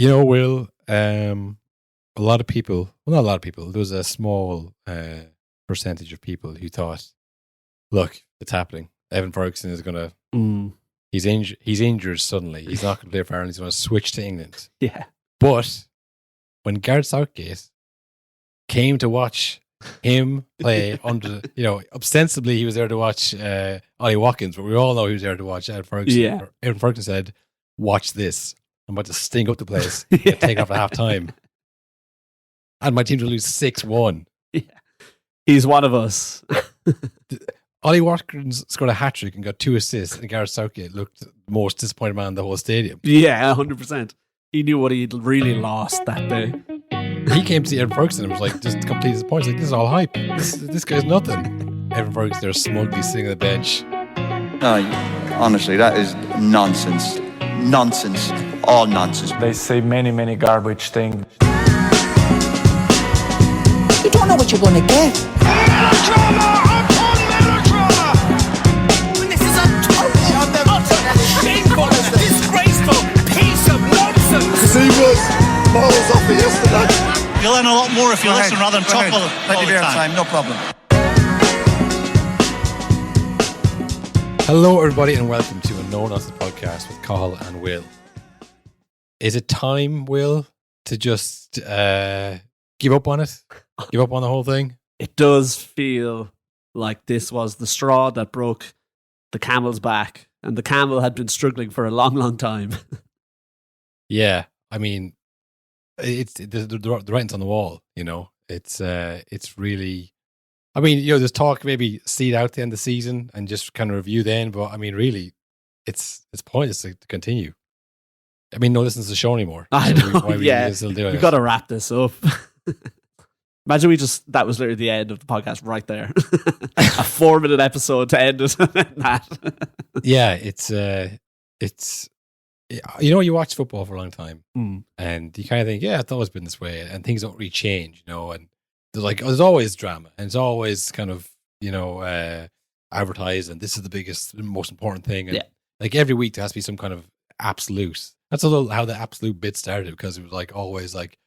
Will, a lot of people, well, not a lot of people, there was a small percentage of people who thought, look, it's happening. Evan Ferguson is going to, he's injured suddenly. He's not going to play for Ireland. He's going to switch to England. Yeah. But when Gareth Southgate came to watch him play under, ostensibly he was there to watch Ollie Watkins, but we all know he was there to watch Evan Ferguson. Yeah. Evan Ferguson said, watch this. I'm about to stink up the place. Take off at half time. And my team to lose 6-1. Yeah. He's one of us. Ollie Watkins scored a hat-trick and got 2 assists, and Gareth Southgate looked the most disappointed man in the whole stadium. Yeah, 100%. He knew what he'd really lost that day. He came to see Evan Ferguson and was like, just complete his points. Like, this is all hype. This guy's nothing. Evan Ferguson there smugly sitting on the bench. No, honestly, that is nonsense. Nonsense. All nonsense. They say many garbage things. You don't know what you're going to get. Melodrama upon melodrama! This is a utter, shameful, disgraceful piece of nonsense. See what balls off it yesterday. You'll learn a lot more if you listen rather than talk all the time. No problem. Hello, everybody, and welcome to a No Nonsense podcast with Cathal and Will. Is it time, Will, to just give up on it? Give up on the whole thing? It does feel like this was the straw that broke the camel's back, and the camel had been struggling for a long time. Yeah, I mean, it's the writing's on the wall. It's really. I mean, there's talk maybe see it out the end of the season and just kind of review then, but I mean, really, it's pointless to continue. I mean, no listen to the show anymore. I know. Why yeah, still doing we've it? got to wrap this up. Imagine that was literally the end of the podcast right there. A 4-minute episode to end it. That. Yeah, it's you watch football for a long time and you kind of think, yeah, it's always been this way, and things don't really change, and there's always drama, and it's always kind of, advertised, and this is the biggest, most important thing. And like every week there has to be some kind of absolute. That's a little how the absolute bit started, because it was like always like,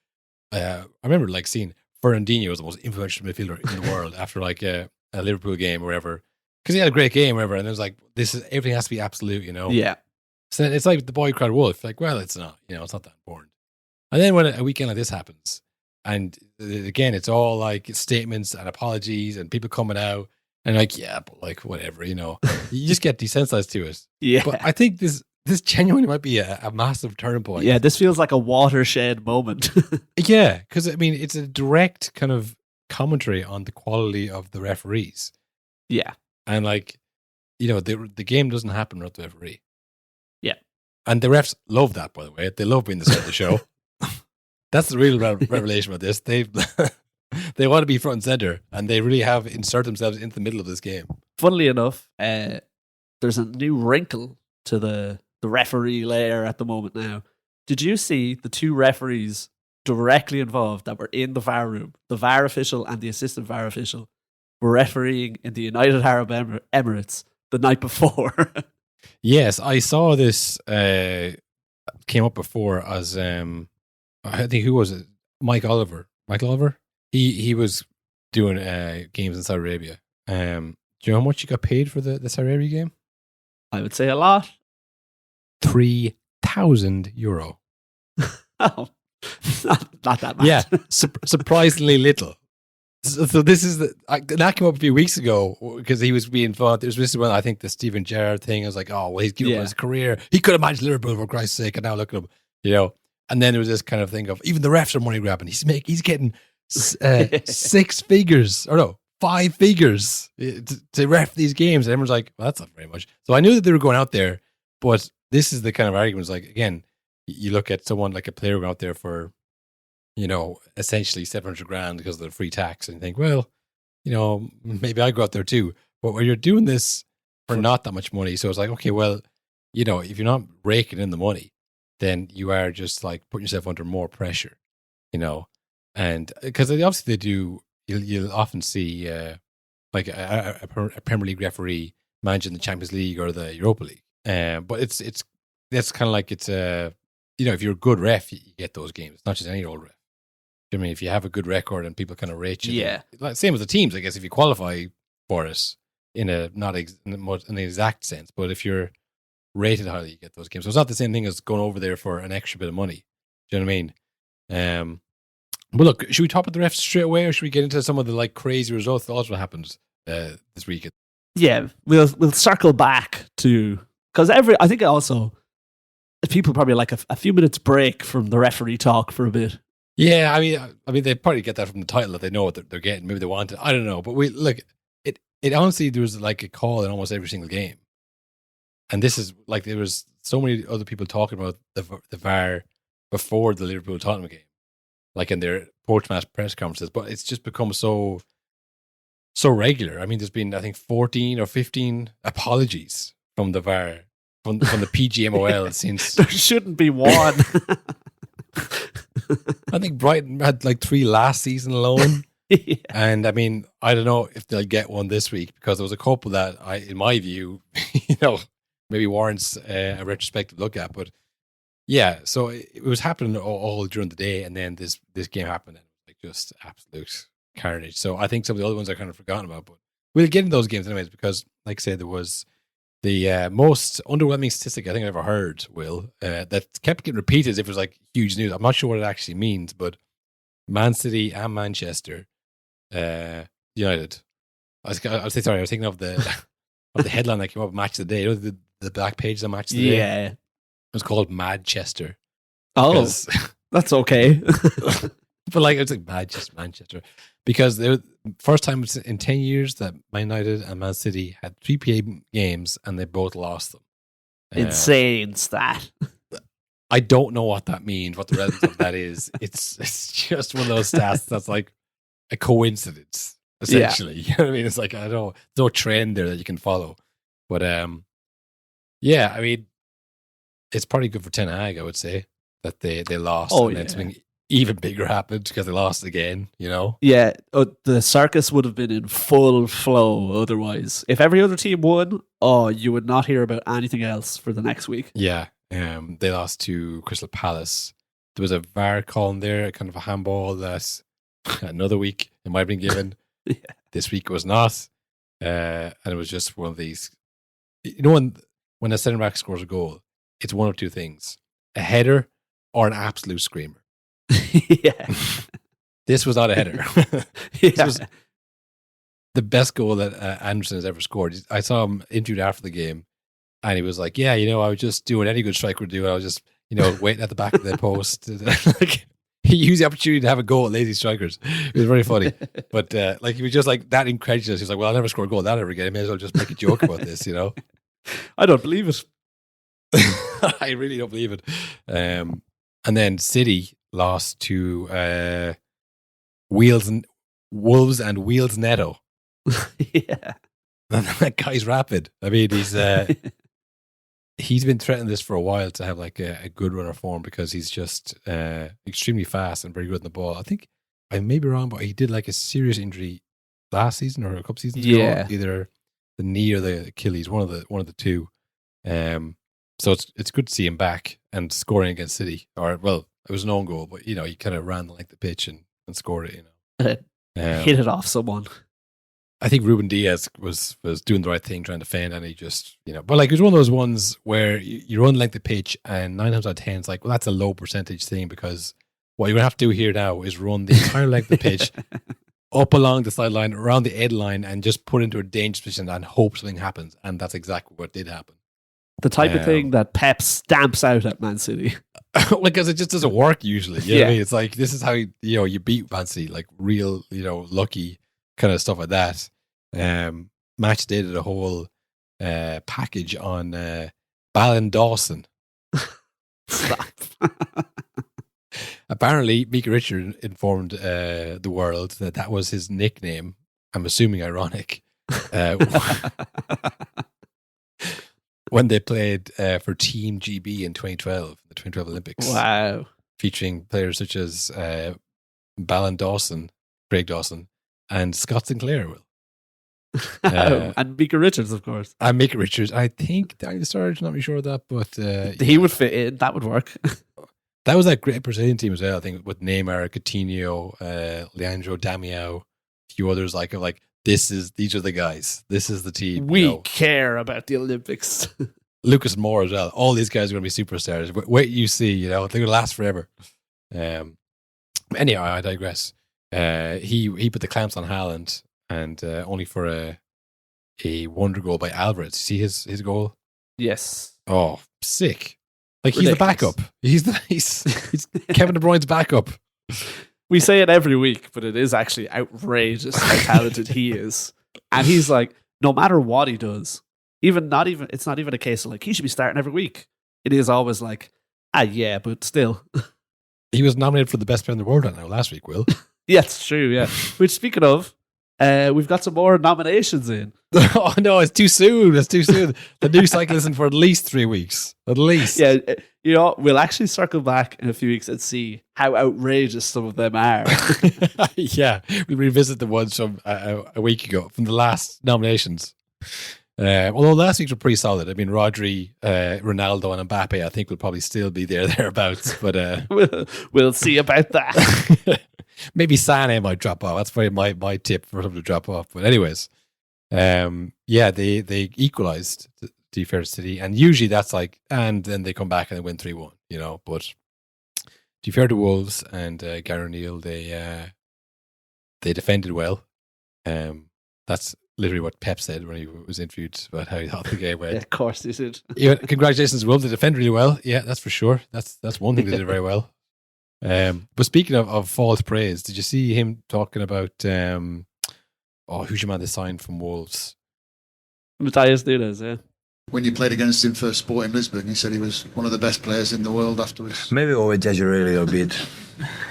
I remember like seeing Fernandinho was the most influential midfielder in the world after like a Liverpool game or whatever, because he had a great game or whatever, and it was like, everything has to be absolute, Yeah. So it's like the boy cried wolf. Like, well, it's not, it's not that important. And then when a weekend like this happens, and again, it's all like statements and apologies and people coming out and like, yeah, but like whatever, you just get desensitized to it. Yeah. But I think this genuinely might be a massive turning point. Yeah, this feels like a watershed moment. Yeah, because I mean, it's a direct kind of commentary on the quality of the referees. Yeah. And like, the game doesn't happen without the referee. Yeah. And the refs love that, by the way. They love being the side of the show. That's the real revelation about this. They want to be front and center, and they really have inserted themselves into the middle of this game. Funnily enough, there's a new wrinkle to the referee layer at the moment now. Did you see the 2 referees directly involved that were in the VAR room? The VAR official and the assistant VAR official were refereeing in the United Arab Emirates the night before. Yes, I saw this came up before as I think, who was it? Michael Oliver. He was doing games in Saudi Arabia. Do you know how much he got paid for the Saudi Arabia game? I would say a lot. €3,000. Oh, not that much. Yeah, surprisingly little. So this is that came up a few weeks ago because he was being thought. This is when I think the Steven Gerrard thing. I was like, oh well, he's given up his career. He could have managed Liverpool for Christ's sake, and now look at him. And then there was this kind of thing of even the refs are money grabbing. He's getting 6 figures, or no, 5 figures to ref these games. And everyone's like, well, that's not very much. So I knew that they were going out there, but this is the kind of arguments. Like, again, you look at someone like a player going out there for, essentially $700,000 because of the free tax, and you think, well, maybe I go out there too. But when you're doing this for not that much money, so it's like, okay, well, if you're not raking in the money, then you are just like putting yourself under more pressure, and because obviously they do, you'll often see like a Premier League referee managing the Champions League or the Europa League, but that's kind of like it's if you're a good ref, you get those games. It's not just any old ref. I mean, if you have a good record and people kind of rate you, same with the teams, I guess. If you qualify for it in an exact sense, but if you're rated highly, you get those games. So it's not the same thing as going over there for an extra bit of money. Do you know what I mean? But look, should we top up the refs straight away, or should we get into some of the crazy results that also happened this week? Yeah, we'll circle back to, because I think also people probably like a few minutes break from the referee talk for a bit. Yeah, I mean, they probably get that from the title that they know what they're getting. Maybe they want it. I don't know, but it honestly, there was a call in almost every single game, and this is there was so many other people talking about the VAR before the Liverpool Tottenham game, in their post-match press conferences. But it's just become so regular. I mean, there's been, I think, 14 or 15 apologies from the VAR, from the PGMOL since. There shouldn't be one. I think Brighton had 3 last season alone. Yeah. And I mean, I don't know if they'll get one this week, because there was a couple that in my view, maybe warrants a retrospective look at. But yeah, so it was happening all during the day, and then this game happened, and it was just absolute carnage. So I think some of the other ones I kind of forgotten about, but we'll get into those games anyways, because like I said, there was the most underwhelming statistic I think I've ever heard, Will, that kept getting repeated as if it was huge news. I'm not sure what it actually means, but Man City and Manchester United. I was thinking of the headline that came up, Match of the Day. The back page of Match of the Day? Yeah. It was called Madchester. Oh, that's okay. But it's Manchester. Because the first time in 10 years that Man United and Man City had 3 p.m. games and they both lost them. Insane stat. I don't know what that means, what the relevance of that is. It's just one of those stats that's a coincidence, essentially. Yeah. You know what I mean? It's there's no trend there that you can follow. But yeah, I mean, it's probably good for Ten Hag, I would say, that they lost. Oh, and then something even bigger happened because they lost again, Yeah, the circus would have been in full flow otherwise. If every other team won, you would not hear about anything else for the next week. Yeah, they lost to Crystal Palace. There was a VAR call in there, kind of a handball that another week it might have been given. Yeah. This week it was not. And it was just one of these, when a centre back scores a goal, it's one of two things: a header or an absolute screamer. Yeah. This was not a header. This was the best goal that Anderson has ever scored. I saw him interviewed after the game, and he was like, "Yeah, I was just doing any good striker would do. I was just, waiting at the back of the post." He used the opportunity to have a go at lazy strikers. It was very funny, but he was just that incredulous. He was like, "Well, I'll never score a goal of that ever again. I may as well just make a joke about this." I don't believe it. I really don't believe it. And then City lost to Wolves and Wheels Neto. Yeah. And that guy's rapid. I mean, he's been threatening this for a while to have a good run of form, because he's just extremely fast and very good in the ball. I think I may be wrong, but he did a serious injury last season or a couple seasons ago. Either the knee or the Achilles, one of the two. So it's good to see him back and scoring against City. Or, well, it was an own goal, but, he kind of ran the pitch and scored it, Hit it off someone. I think Ruben Diaz was doing the right thing, trying to defend, and he just, but it was one of those ones where you run the pitch, and 9 times out of 10, it's well, that's a low percentage thing, because what you're going to have to do here now is run the entire length of the pitch up along the sideline, around the end line, and just put into a dangerous position and hope something happens. And that's exactly what did happen. The type of thing that Pep stamps out at Man City. Because it just doesn't work usually. You know what I mean? It's this is how you beat Man City, real, lucky kind of stuff like that. Match did a whole package on Balin Dawson. Stop. Apparently, Mika Richard informed the world that was his nickname. I'm assuming ironic. When they played for Team GB in 2012, the 2012 Olympics. Wow. Featuring players such as Balin Dawson, Craig Dawson, and Scott Sinclair. And Mika Richards, of course. And Mika Richards. I think Daniel Sturridge, not really sure of that, but... he would fit in. That would work. That was that great Brazilian team as well. I think with Neymar, Coutinho, Leandro Damião, a few others like these are the guys. This is the team. We care about the Olympics. Lucas Moura as well. All these guys are going to be superstars. Wait, you see. They're going to last forever. Anyhow, I digress. He put the clamps on Haaland, and only for a wonder goal by Alvarez. See his goal? Yes. Oh, sick! Like Ridiculous. he's the backup. He's Kevin De Bruyne's backup. We say it every week, but it is actually outrageous how talented he is. And he's like, no matter what he does, it's not even a case of like he should be starting every week. It is always like, yeah, but still. He was nominated for the best player in the world right now last week, Will. Yeah, it's true, yeah. Which, speaking of, we've got some more nominations in. Oh no, it's too soon. It's too soon. The new cycle isn't for at least 3 weeks. At least. Yeah, we'll actually circle back in a few weeks and see how outrageous some of them are. Yeah, we'll revisit the ones from a week ago, from the last nominations. Although last week's were pretty solid. I mean, Rodri, Ronaldo, and Mbappe, I think will probably still be thereabouts. But we'll see about that. Maybe Sané might drop off. That's probably my tip for him to drop off. But anyways, they equalised, to be fair to City, and usually that's like, and then they come back and they win 3-1. But to be fair to Wolves and Gary O'Neill, they defended well. That's literally what Pep said when he was interviewed about how he thought the game went. Yeah, of course he did. Congratulations, Wolves. They defend really well. Yeah, that's for sure. That's one thing they did very well. But speaking of false praise, did you see him talking about who's your man they signed from Wolves? Matthias Nunes, yeah. When you played against him for Sporting Lisbon, he said he was one of the best players in the world afterwards. Maybe over exaggerate a little bit.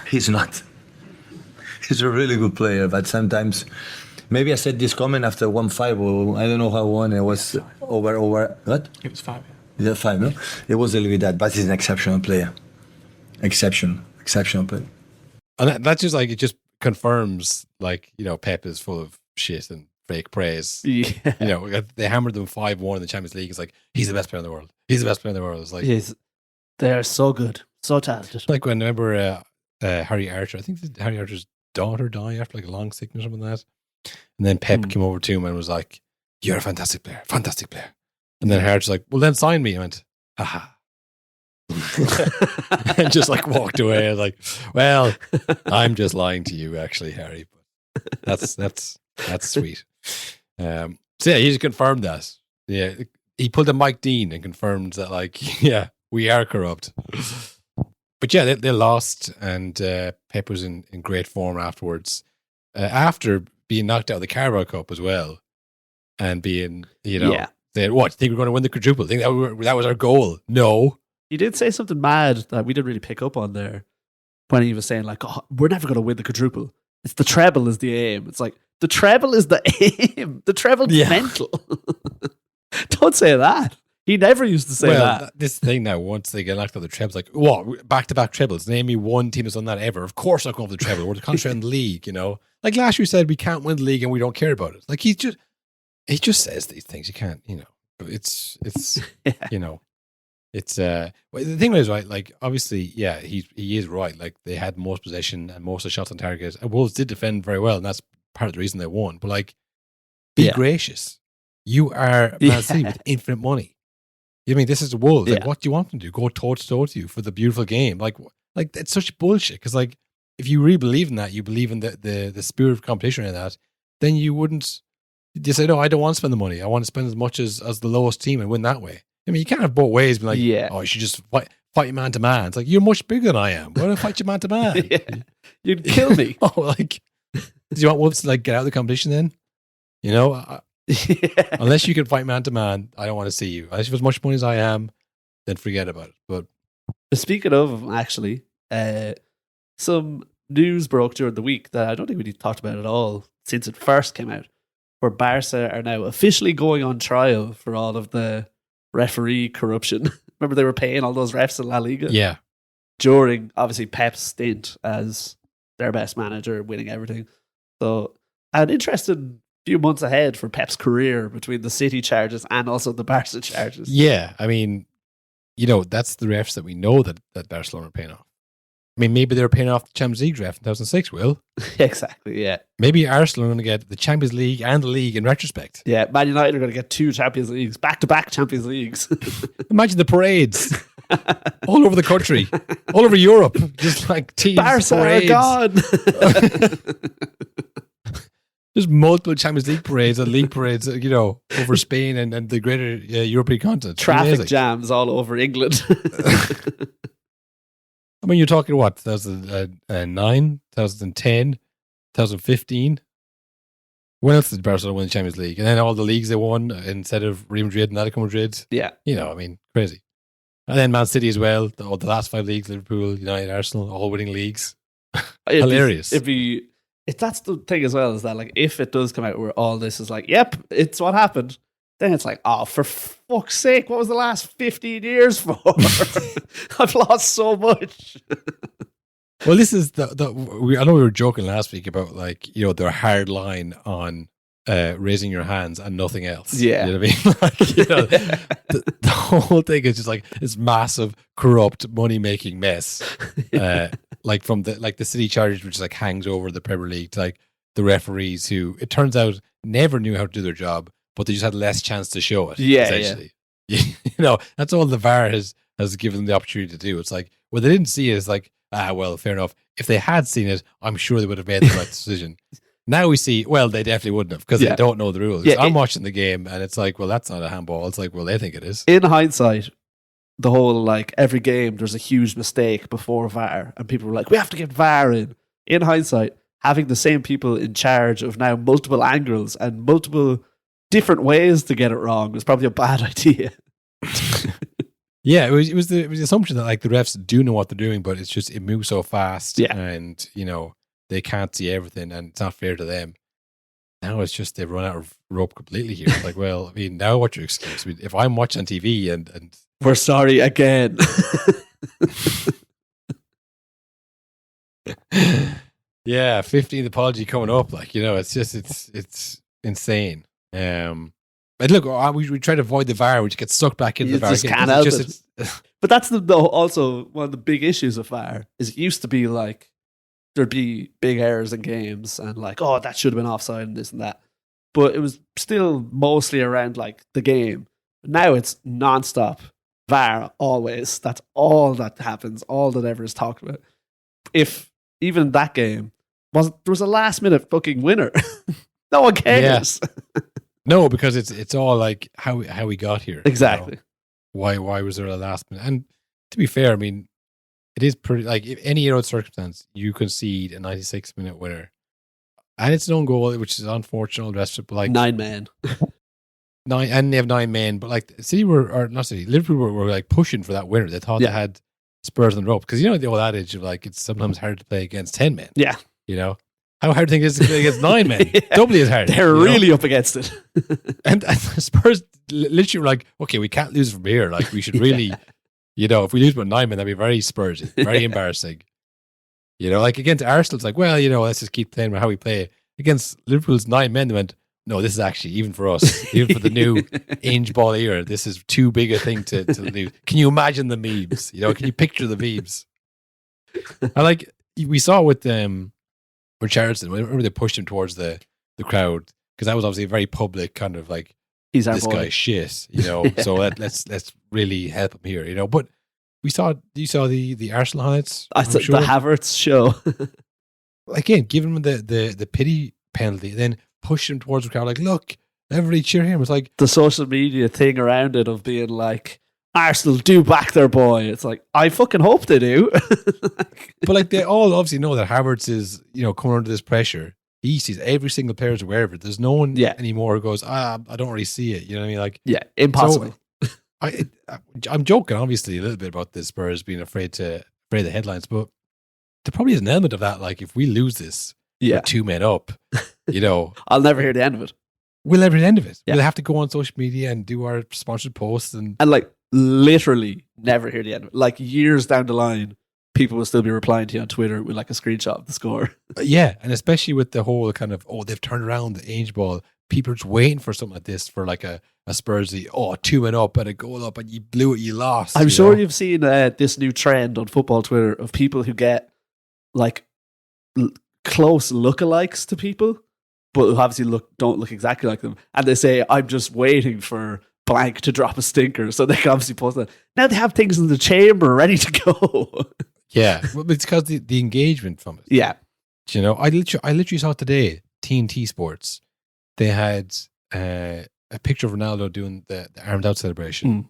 He's not. He's a really good player, but sometimes maybe I said this comment after 1-5, or I don't know how one. It was over what? It was 5. Yeah, 5, no? It was a little bit that, but he's an exceptional player. Exceptional player. And that just like, it just confirms, like, Pep is full of shit and fake praise. Yeah. They hammered them 5-1 in the Champions League. It's like, he's the best player in the world. He's the best player in the world. It's like, they're so good, so talented. Like when I remember Harry Archer, I think Harry Archer's daughter died after like a long sickness or something like that. And then Pep came over to him and was like, "You're a fantastic player. And then Harry's like, "Well, then sign me." I went, "Haha." And just like walked away. I was like, "Well, I'm just lying to you, actually, Harry." But that's sweet. So yeah, he just confirmed that. Yeah, he pulled a Mike Dean and confirmed that, like, yeah, we are corrupt. But yeah, they lost, and Pep was in great form afterwards. After being knocked out of the Carabao Cup as well, and being, saying, "What, think we're going to win the quadruple? Think that was our goal?" No. He did say something mad that we didn't really pick up on there when he was saying, like, "Oh, we're never going to win the quadruple. It's the treble is the aim." It's like, the treble is the aim. The treble's mental. Don't say that. He never used to say that. This thing now, once they get knocked out of the trebles, like, what? Back-to-back trebles. Name me one team that's done that ever. Of course not going for the treble. We're concentrating on the league, Like last year said, we can't win the league and we don't care about it. Like, he just says these things. You can't, But it's it's well, the thing is, right, like, obviously, yeah, he is right. Like, they had most possession and most of the shots on target. And Wolves did defend very well, and that's part of the reason they won. But, like, be gracious. You are Man City with infinite money. I mean, this is the Wolves. Like, what do you want them to do? Go toe-to-toe to you for the beautiful game? Like it's such bullshit. Because, like, if you really believe in that, you believe in the spirit of competition in that, then you wouldn't. You say, no, I don't want to spend the money. I want to spend as much as the lowest team and win that way. I mean, you can't have both ways. Be like, oh, you should just fight you man to man. It's like, you're much bigger than I am. Why don't I fight you man to man? You'd kill me. Like, do you want Wolves to, like, get out of the competition then? Unless you can fight man to man, I don't want to see you. Unless you have as much money as I am, then forget about it. But speaking of, actually, some news broke during the week that I don't think we talked about at all since it first came out, where Barca are now officially going on trial for all of the referee corruption. Remember, they were paying all those refs in La Liga? Yeah. During, obviously, Pep's stint as their best manager, winning everything. So, an interesting few months ahead for Pep's career between the City charges and also the Barca charges. Yeah, I mean, that's the refs that we know that Barcelona are paying off. I mean, maybe they were paying off the Champions League ref in 2006, Will. Exactly, yeah. Maybe Arsenal are going to get the Champions League and the league in retrospect. Yeah, Man United are going to get 2 Champions Leagues, back-to-back Champions Leagues. Imagine the parades all over the country, all over Europe, just like teams Barca parades. are gone. Just multiple Champions League parades and league parades, over Spain and the greater European continent. Traffic Amazing. jams all over England. I mean, you're talking what, 2009, 2010, 2015? When else did Barcelona win the Champions League? And then all the leagues they won instead of Real Madrid and Atletico Madrid. Yeah. I mean, crazy. And then Man City as well. The last 5 leagues, Liverpool, United, Arsenal, all winning leagues. Hilarious. That's the thing as well, is that like if it does come out where all this is like, yep, it's what happened, then it's like, oh, for fuck's sake, what was the last 15 years for? I've lost so much. Well, this is I know we were joking last week about their hard line on raising your hands and nothing else. Yeah. You know what I mean? The whole thing is just like this massive, corrupt, money-making mess. Like from the city charges, which like hangs over the Premier League, to like the referees who, it turns out, never knew how to do their job, but they just had less chance to show it. Yeah, essentially. Yeah. That's all the VAR has given them the opportunity to do. It's like, well, they didn't see it. It's like, well, fair enough. If they had seen it, I'm sure they would have made the right decision. Now we see, well, they definitely wouldn't have, because they don't know the rules. I'm watching the game and it's like, well, that's not a handball. It's like, well, they think it is. In hindsight, the whole like every game there's a huge mistake before VAR, and people were like, we have to get VAR in. In hindsight, having the same people in charge of now multiple angles and multiple different ways to get it wrong was probably a bad idea. Yeah, it was the assumption that like the refs do know what they're doing, but it's just it moves so fast, and they can't see everything, and it's not fair to them. Now it's just they've run out of rope completely here. It's like, well, I mean, now what's your excuse? I mean, if I'm watching TV and we're sorry again. Yeah, 15th apology coming up. Like, it's just it's insane. But look, we try to avoid the VAR, which gets sucked back into the VAR. Just can't help it. But that's also one of the big issues of VAR. Is it used to be like there'd be big errors in games and like, oh, that should have been offside and this and that. But it was still mostly around like the game. Now it's nonstop VAR always. That's all that happens. All that ever is talked about. If even that game there was a last minute fucking winner. No one cares. Yeah. No, because it's all like how we got here. Exactly. Why was there a last minute? And to be fair, I mean, it is pretty like if any other circumstance you concede a 96-minute winner, and it's an own goal, which is unfortunate. The rest of it, but like 9 men, and they have 9 men. But like Liverpool were like pushing for that winner. They thought they had Spurs on the rope, because the old adage of like it's sometimes hard to play against 10 men. Yeah, how hard do you think it is to play against 9 men? Doubly as hard. They're really up against it. and Spurs literally were like, okay, we can't lose from here. Like, we should really, if we lose with 9 men, that'd be very Spursy, very embarrassing. Like against Arsenal, it's like, well, let's just keep playing with how we play. Against Liverpool's 9 men, they went, no, this is actually, even for us, even for the new Ainge ball era, this is too big a thing to lose. Can you imagine the memes? Can you picture the memes? And like, we saw with Richarlison, whenever they pushed him towards the crowd, because that was obviously a very public kind of like, he's our this boy. guy's shit, so let's really help him here, but you saw the Arsenal highlights? The Havertz show. Again, give him the pity penalty, then push him towards the crowd, like, look, everybody cheer him. It's like the social media thing around it of being like, Arsenal do back their boy. It's like, I fucking hope they do. But like, they all obviously know that Havertz is, coming under this pressure. He sees every single player is aware of it. There's no one anymore who goes, I don't really see it. You know what I mean? Like, yeah, impossible. So, I'm joking, obviously, a little bit about the Spurs being afraid of the headlines, but there probably is an element of that. Like, if we lose this, with 2 men up, I'll never hear the end of it. We'll never hear the end of it. Yeah. We'll have to go on social media and do our sponsored posts and like literally never hear the end of it. Like years down the line, people will still be replying to you on Twitter with like a screenshot of the score. Yeah, and especially with the whole kind of, they've turned around the Ainge ball, people are just waiting for something like this for like a Spurs, 2-1 up and a goal up and you blew it, you lost. I'm sure you've seen this new trend on football Twitter of people who get like close lookalikes to people, but who obviously don't look exactly like them. And they say, I'm just waiting for blank to drop a stinker. So they can obviously post that. Now they have things in the chamber ready to go. Yeah. Well, it's because the engagement from it. Yeah. You know, I literally saw today, TNT Sports, they had a picture of Ronaldo doing the armed out celebration.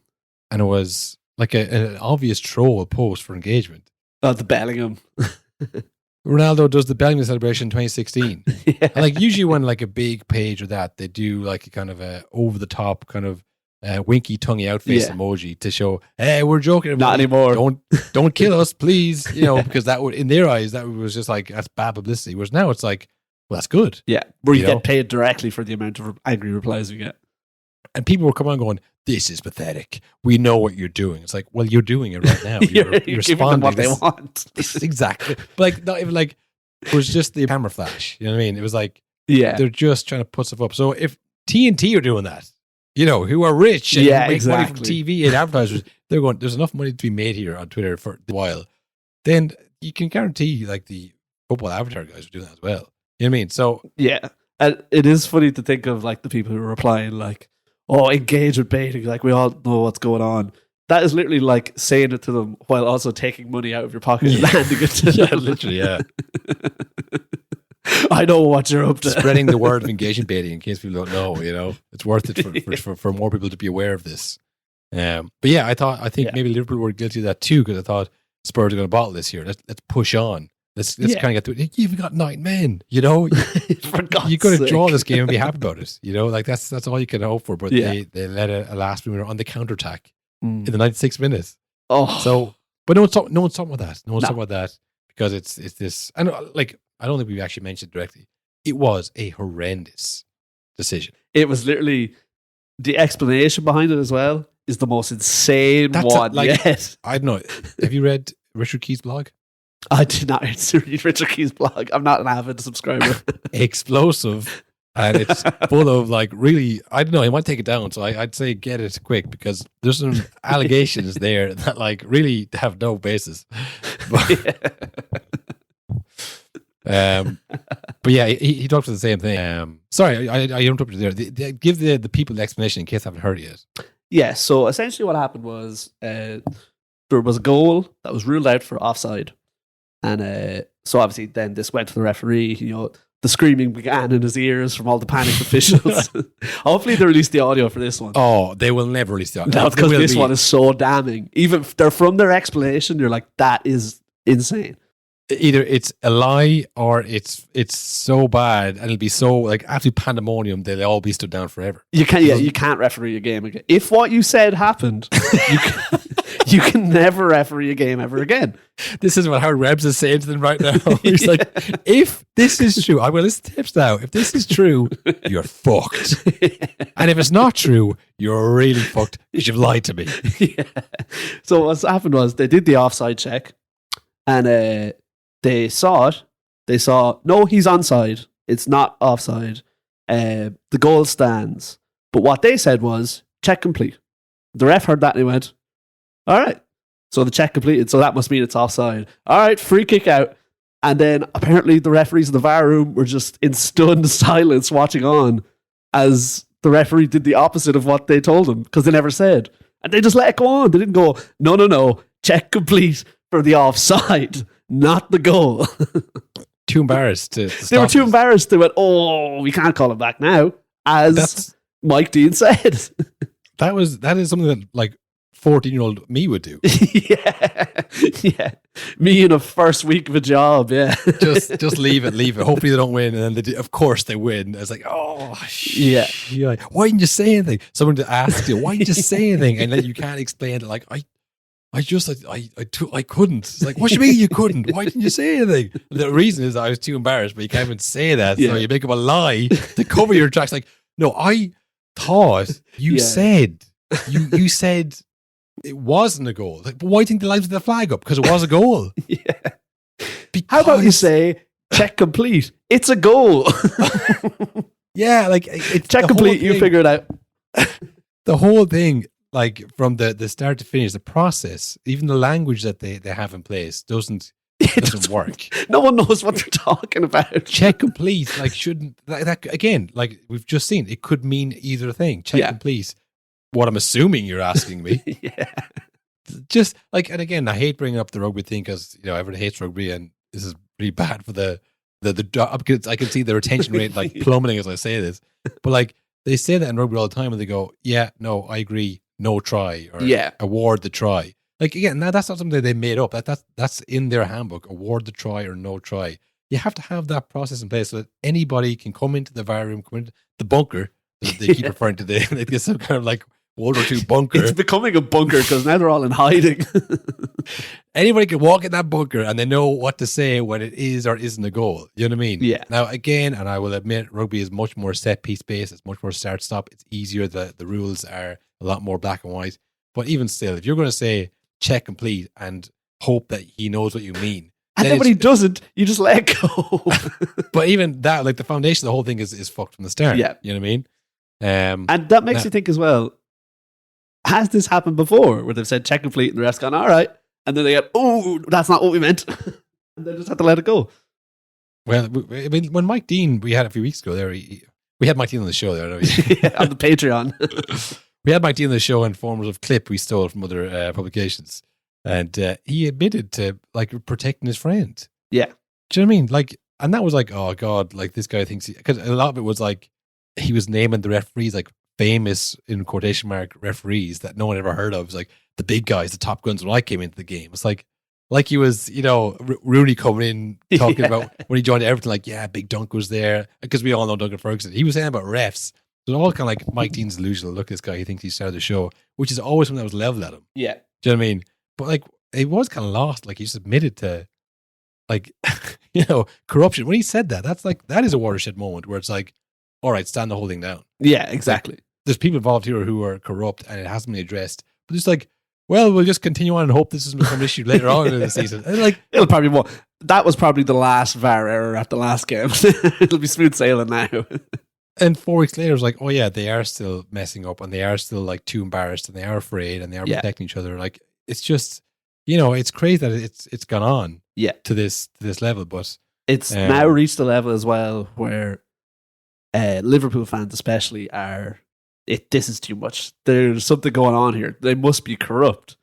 And it was like an obvious troll post for engagement. Oh, the Bellingham. Ronaldo does the Bellingham celebration in 2016. Yeah. And like usually when like a big page or that, they do like a kind of a over the top kind of winky tonguey out face emoji to show, hey, we're joking about not anymore. Don't kill us, please. You know, because that would, in their eyes, that was just like, that's bad publicity. Whereas now it's like, well, that's good. Yeah. Where you get paid directly for the amount of angry replies you get. And people were coming on going, this is pathetic. We know what you're doing. It's like, well, you're doing it right now. You're responding what they want. Exactly. But like, not even like, it was just the camera flash. You know what I mean? It was like, they're just trying to put stuff up. So if TNT are doing that, you know, who are rich and make money from TV and advertisers, they're going, there's enough money to be made here on Twitter for a while. Then you can guarantee like the football advertiser guys are doing that as well. You know what I mean? So yeah. And it is funny to think of like the people who are replying like, oh, engagement baiting, like we all know what's going on. That is literally like saying it to them while also taking money out of your pocket and handing it to them. Literally, yeah. I know what you're up to. Spreading the word of engagement baiting in case people don't know, you know. It's worth it for more people to be aware of this. But yeah, I think maybe Liverpool were guilty of that too, because I thought Spurs are going to bottle this year. Let's push on. Let's kind of get through it. You've got 9 men, you know. You got to draw this game and be happy about it, you know. Like that's all you can hope for. But they let a last winner on the counter attack in the 96th minute. Oh, so but no one's talking about that. No one's talking about that because it's this. And like I don't think we've actually mentioned it directly. It was a horrendous decision. It was literally the explanation behind it as well is the most insane one yet. I don't know. Have you read Richard Key's blog? I did not read Richard Key's blog. I'm not an avid subscriber. Explosive. And it's full of like really, I don't know, he might take it down. So I'd say get it quick because there's some allegations there that like really have no basis. But yeah, he talked about the same thing. Sorry, I interrupted you there. Give the people the explanation in case I haven't heard it yet. Yeah, so essentially what happened was there was a goal that was ruled out for offside. And so obviously then this went to the referee, you know, the screaming began in his ears from all the panicked officials. Hopefully they release the audio for this one. Oh, they will never release the audio. No, because this one is so damning. Even they're from their explanation, you're like, that is insane. Either it's a lie or it's so bad and it'll be so like absolute pandemonium they'll all be stood down forever. You can't referee a game again. If what you said happened, you can never referee a game ever again. This is what Howard Rebs is saying to them right now. He's like, if this is true, I will listen to tips now. If this is true, you're fucked. And if it's not true, you're really fucked because you've lied to me. Yeah. So what's happened was they did the offside check and they saw it. They saw, no, he's onside. It's not offside. The goal stands. But what they said was, check complete. The ref heard that and he went, all right. So the check completed. So that must mean it's offside. All right, free kick out. And then apparently the referees in the VAR room were just in stunned silence watching on as the referee did the opposite of what they told him because they never said. And they just let it go on. They didn't go, no, check complete for the offside. Not the goal. Too embarrassed to stop. They were too embarrassed. They went, oh, we can't call it back now. As Mike Dean said. That is something that like 14-year-old me would do. Yeah. Me in a first week of a job, yeah. just leave it. Hopefully they don't win. And then of course they win. It's like, oh, yeah. Why didn't you say anything? Someone to ask you, why didn't you say anything? And then you can't explain it. Like, I couldn't. It's like, what do you mean you couldn't? Why didn't you say anything? The reason is I was too embarrassed, but you can't even say that. So you make up a lie to cover your tracks. Like, no, I thought you said, you said it wasn't a goal. Like, but why didn't they light the flag up? Because it was a goal. How about you say, check complete? It's a goal. Yeah, like it's Check complete, you figure it out. The whole thing, like from the start to finish, the process, even the language that they have in place doesn't work. No one knows what they're talking about. Check complete, like shouldn't that again, like we've just seen, it could mean either thing. Check complete. What I'm assuming you're asking me. Yeah. Just like, and again, I hate bringing up the rugby thing because everyone hates rugby, and this is really bad for the because I can see the retention rate like plummeting as I say this. But like they say that in rugby all the time, and they go, "Yeah, no, I agree, no try, or award the try." Like again, now that's not something they made up. That's in their handbook. Award the try or no try. You have to have that process in place so that anybody can come into the VAR room, come into the bunker. They keep referring to like some kind of like World War II bunker. It's becoming a bunker because now they're all in hiding. Anybody can walk in that bunker and they know what to say when it is or isn't a goal. You know what I mean? Yeah. Now, again, and I will admit, rugby is much more set piece based. It's much more start stop. It's easier. The rules are a lot more black and white. But even still, if you're going to say check complete and hope that he knows what you mean, and then when he doesn't, you just let go. But even that, like the foundation of the whole thing is fucked from the start. Yeah. You know what I mean? And that makes you think as well, has this happened before where they've said check complete and the ref's gone, all right, and then they go, oh, that's not what we meant, and they just have to let it go. Well, I mean, when Mike Dean, we had a few weeks ago there, we had Mike Dean on the show there, on the Patreon. We had Mike Dean on the show in forms of clip we stole from other publications, and he admitted to like protecting his friend. Yeah. Do you know what I mean? Like, and that was like, oh God, like this guy thinks because a lot of it was like he was naming the referees like famous in quotation mark referees that no one ever heard of. It was like the big guys, the top guns when I came into the game. It's like he was, Rooney coming in talking about when he joined Everton, like, yeah, Big Dunk was there because we all know Duncan Ferguson. He was saying about refs. So all kind of like Mike Dean's delusional. Look, this guy, he thinks he started the show, which is always something that was leveled at him. Yeah. Do you know what I mean? But like, it was kind of lost. Like he just admitted to like, corruption. When he said that, that's like, that is a watershed moment where it's like, all right, stand the whole thing down. Yeah, exactly. Like, there's people involved here who are corrupt and it hasn't been addressed. But it's like, well, we'll just continue on and hope this doesn't become an issue later on in the season. And like, it'll probably that was probably the last VAR error at the last game. It'll be smooth sailing now. And 4 weeks later, it's like, oh yeah, they are still messing up and they are still like too embarrassed and they are afraid and they are protecting each other. Like, it's just, it's crazy that it's gone on to this level. But it's now reached a level as well where Liverpool fans especially this is too much. There's something going on here. They must be corrupt.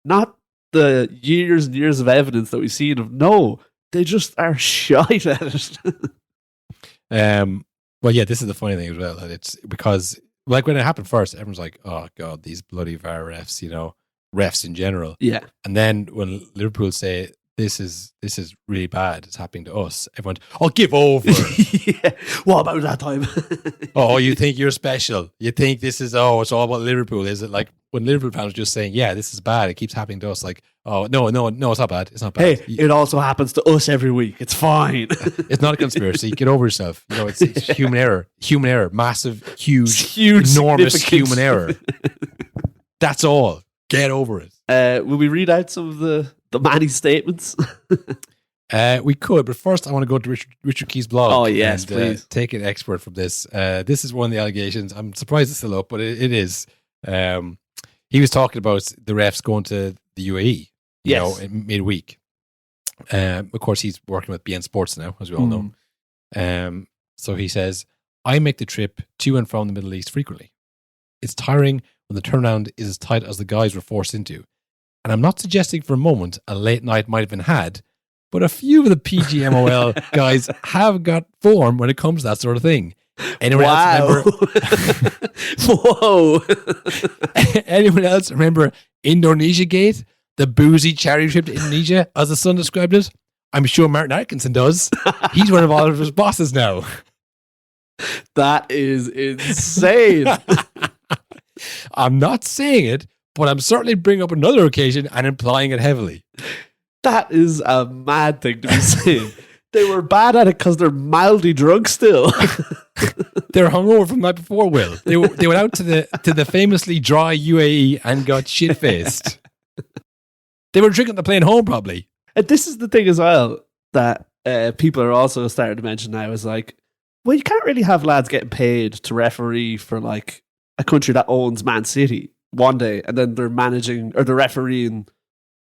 Not the years and years of evidence that we've seen of, no, they just are shite at it. Well, yeah, this is the funny thing as well. That it's because, like, when it happened first, everyone's like, oh, God, these bloody VAR refs, refs in general. Yeah. And then when Liverpool say, this is really bad, it's happening to us, everyone, give over. Yeah. What about that time? Oh, you think you're special. You think this is, it's all about Liverpool. Is it like when Liverpool fans are just saying, yeah, this is bad, it keeps happening to us, like, oh, no, it's not bad. It's not bad. Hey, it also happens to us every week. It's fine. It's not a conspiracy. Get over yourself. It's human error. Human error. Massive, huge, enormous human error. That's all. Get over it. Will we read out some of the many statements? We could, but first I want to go to Richard Key's blog. Oh, yes, and, please. Take an expert from this. This is one of the allegations. I'm surprised it's still up, but it is. He was talking about the refs going to the UAE, in midweek. Of course, he's working with BN Sports now, as we all know. So he says, I make the trip to and from the Middle East frequently. It's tiring when the turnaround is as tight as the guys were forced into. And I'm not suggesting for a moment a late night might have been had, but a few of the PGMOL guys have got form when it comes to that sort of thing. Anyone else remember? Whoa. Anyone else remember Indonesia Gate? The boozy charity trip to Indonesia, as the Sun described it? I'm sure Martin Atkinson does. He's one of Oliver's bosses now. That is insane. I'm not saying it, but I'm certainly bringing up another occasion and implying it heavily. That is a mad thing to be saying. They were bad at it because they're mildly drunk still. They're hungover from the night before, Will. They went out to the famously dry UAE and got shit-faced. They were drinking the plane home, probably. And this is the thing as well that people are also starting to mention now is like, Well, you can't really have lads getting paid to referee for like a country that owns Man City one day, and then they're managing or they're refereeing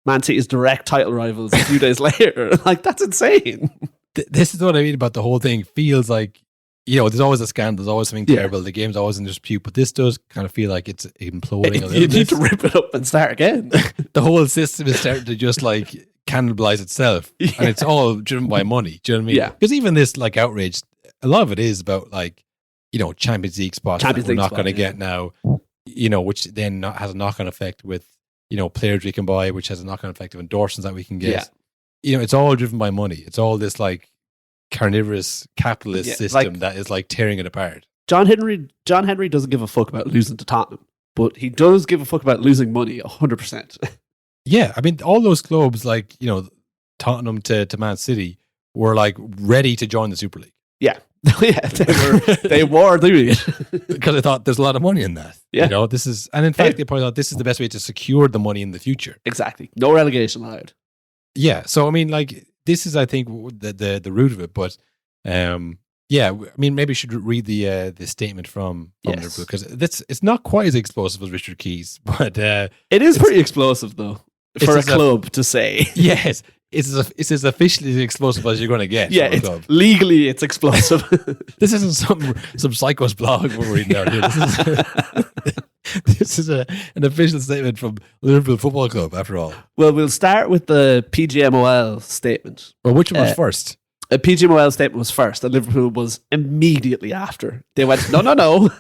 Man City's direct title rivals a few days later. Like, that's insane. This is what I mean about the whole thing. Feels like, there's always a scandal, there's always something terrible, the game's always in dispute, but this does kind of feel like it's imploding a little You bit. need to rip it up and start again. The whole system is starting to just like cannibalize itself, and it's all driven by money. Do you know what I mean? Yeah. Because even this like outrage, a lot of it is about like, Champions League spots that we're not going to get now, which then has a knock-on effect with, players we can buy, which has a knock-on effect of endorsements that we can get. It's all driven by money. It's all this like carnivorous capitalist system that is like tearing it apart. John Henry doesn't give a fuck about losing to Tottenham, but he does give a fuck about losing money 100%. Yeah, I mean, all those clubs like, Tottenham to Man City were like ready to join the Super League. Yeah. Yeah, they were doing it. Because I thought there's a lot of money in that. Yeah. And in fact, they probably thought this is the best way to secure the money in the future. Exactly. No relegation allowed. Yeah. So, I mean, like, this is, I think, the root of it. But, I mean, maybe you should read the statement from Liverpool, because it's not quite as explosive as Richard Keys, but it is pretty explosive, though, for a club to say. Yes. It's as officially as explosive as you're going to get. Yeah, legally it's explosive. This isn't some psycho's blog we're reading out here. This is an official statement from Liverpool Football Club, after all. Well, we'll start with the PGMOL statement. Well, which one was first? A PGMOL statement was first, and Liverpool was immediately after. They went, no.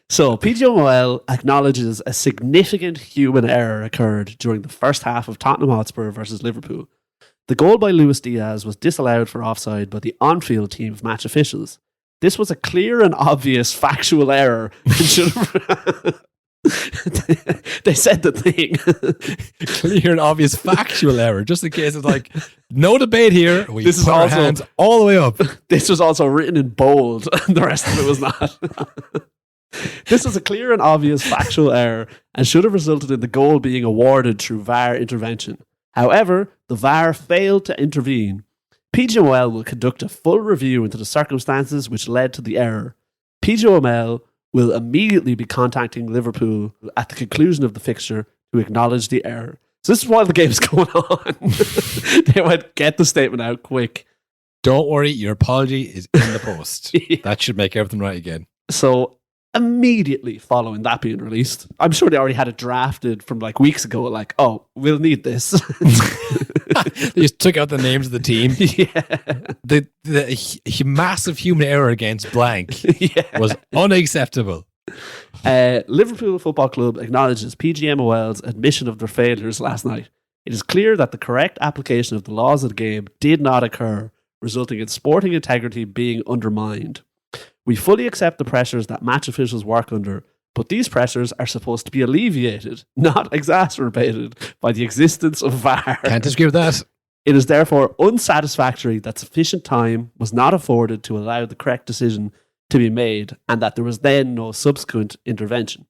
So, PGMOL acknowledges a significant human error occurred during the first half of Tottenham Hotspur versus Liverpool. The goal by Luis Diaz was disallowed for offside by the on-field team of match officials. This was a clear and obvious factual error. They said the thing. Clear and obvious factual error, just in case it's like, no debate here. We this put is our also hands all the way up. This was also written in bold, and the rest of it was not. This was a clear and obvious factual error and should have resulted in the goal being awarded through VAR intervention. However, the VAR failed to intervene. PGMOL will conduct a full review into the circumstances which led to the error. PGMOL will immediately be contacting Liverpool at the conclusion of the fixture to acknowledge the error. So this is while the game's going on. They went, get the statement out quick. Don't worry, your apology is in the post. That should make everything right again. So immediately following that being released, I'm sure they already had it drafted from like weeks ago, like, oh, we'll need this. They just took out the names of the team. Yeah. The massive human error against blank was unacceptable. Liverpool Football Club acknowledges PGMOL's admission of their failures last night. It is clear that the correct application of the laws of the game did not occur, resulting in sporting integrity being undermined. We fully accept the pressures that match officials work under, but these pressures are supposed to be alleviated, not exacerbated, by the existence of VAR. Can't disagree with that. It is therefore unsatisfactory that sufficient time was not afforded to allow the correct decision to be made, and that there was then no subsequent intervention.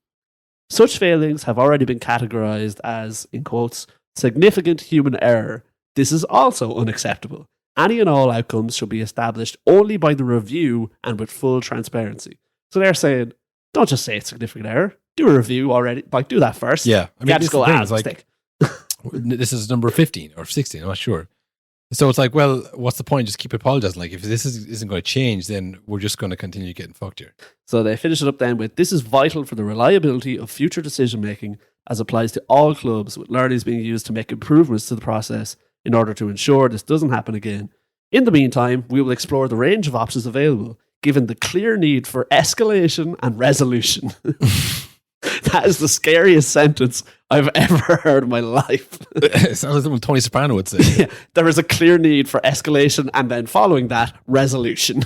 Such failings have already been categorized as, in quotes, significant human error. This is also unacceptable. Any and all outcomes should be established only by the review and with full transparency. So they're saying, don't just say it's significant error. Do a review already. Like, do that first. Yeah. I mean, just go, like, this is number 15 or 16, I'm not sure. So it's like, well, what's the point? Just keep apologizing. Like, if this isn't going to change, then we're just going to continue getting fucked here. So they finish it up then with, this is vital for the reliability of future decision making as applies to all clubs, with learnings being used to make improvements to the process in order to ensure this doesn't happen again. In the meantime, we will explore the range of options available, given the clear need for escalation and resolution. That is the scariest sentence I've ever heard in my life. It sounds like something Tony Soprano would say. Yeah, there is a clear need for escalation and then following that, resolution.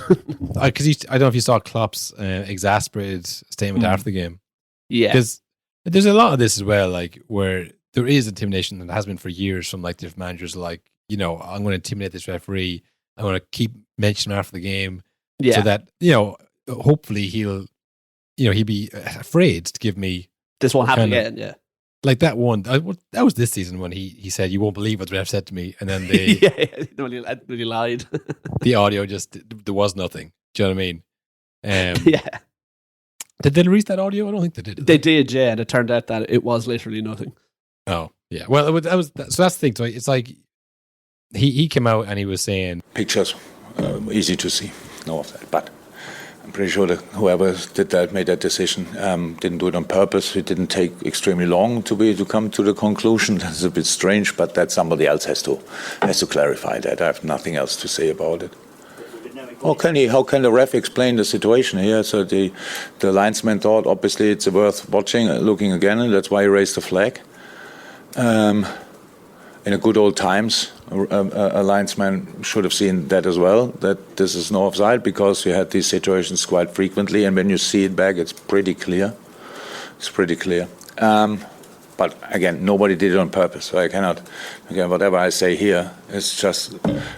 Because I don't know if you saw Klopp's exasperated statement after the game. Yeah. Because there's a lot of this as well, like, where there is intimidation, and has been for years from like different managers, like, I'm going to intimidate this referee. I'm going to keep mentioning him after the game, so that, hopefully he'll be afraid to give me this won't happen again. Yeah, like that one. That was this season when he said, "You won't believe what the ref said to me," and then they when he lied. The audio just, there was nothing. Do you know what I mean? Yeah. Did they release that audio? I don't think they did. They did, yeah. And it turned out that it was literally nothing. Oh, yeah. Well, so that's the thing. So it's like he came out and he was saying pictures, easy to see, no of that. But I'm pretty sure that whoever did that, made that decision, didn't do it on purpose. It didn't take extremely long to come to the conclusion. That's a bit strange, but that somebody else has to clarify that. I have nothing else to say about it. How can the ref explain the situation here? So the linesman thought obviously it's worth watching, looking again, and that's why he raised the flag. In the good old times, a linesman should have seen that as well, that this is no offside, because you had these situations quite frequently, and when you see it back, it's pretty clear. But again, nobody did it on purpose, so I cannot, again, whatever I say here, it's just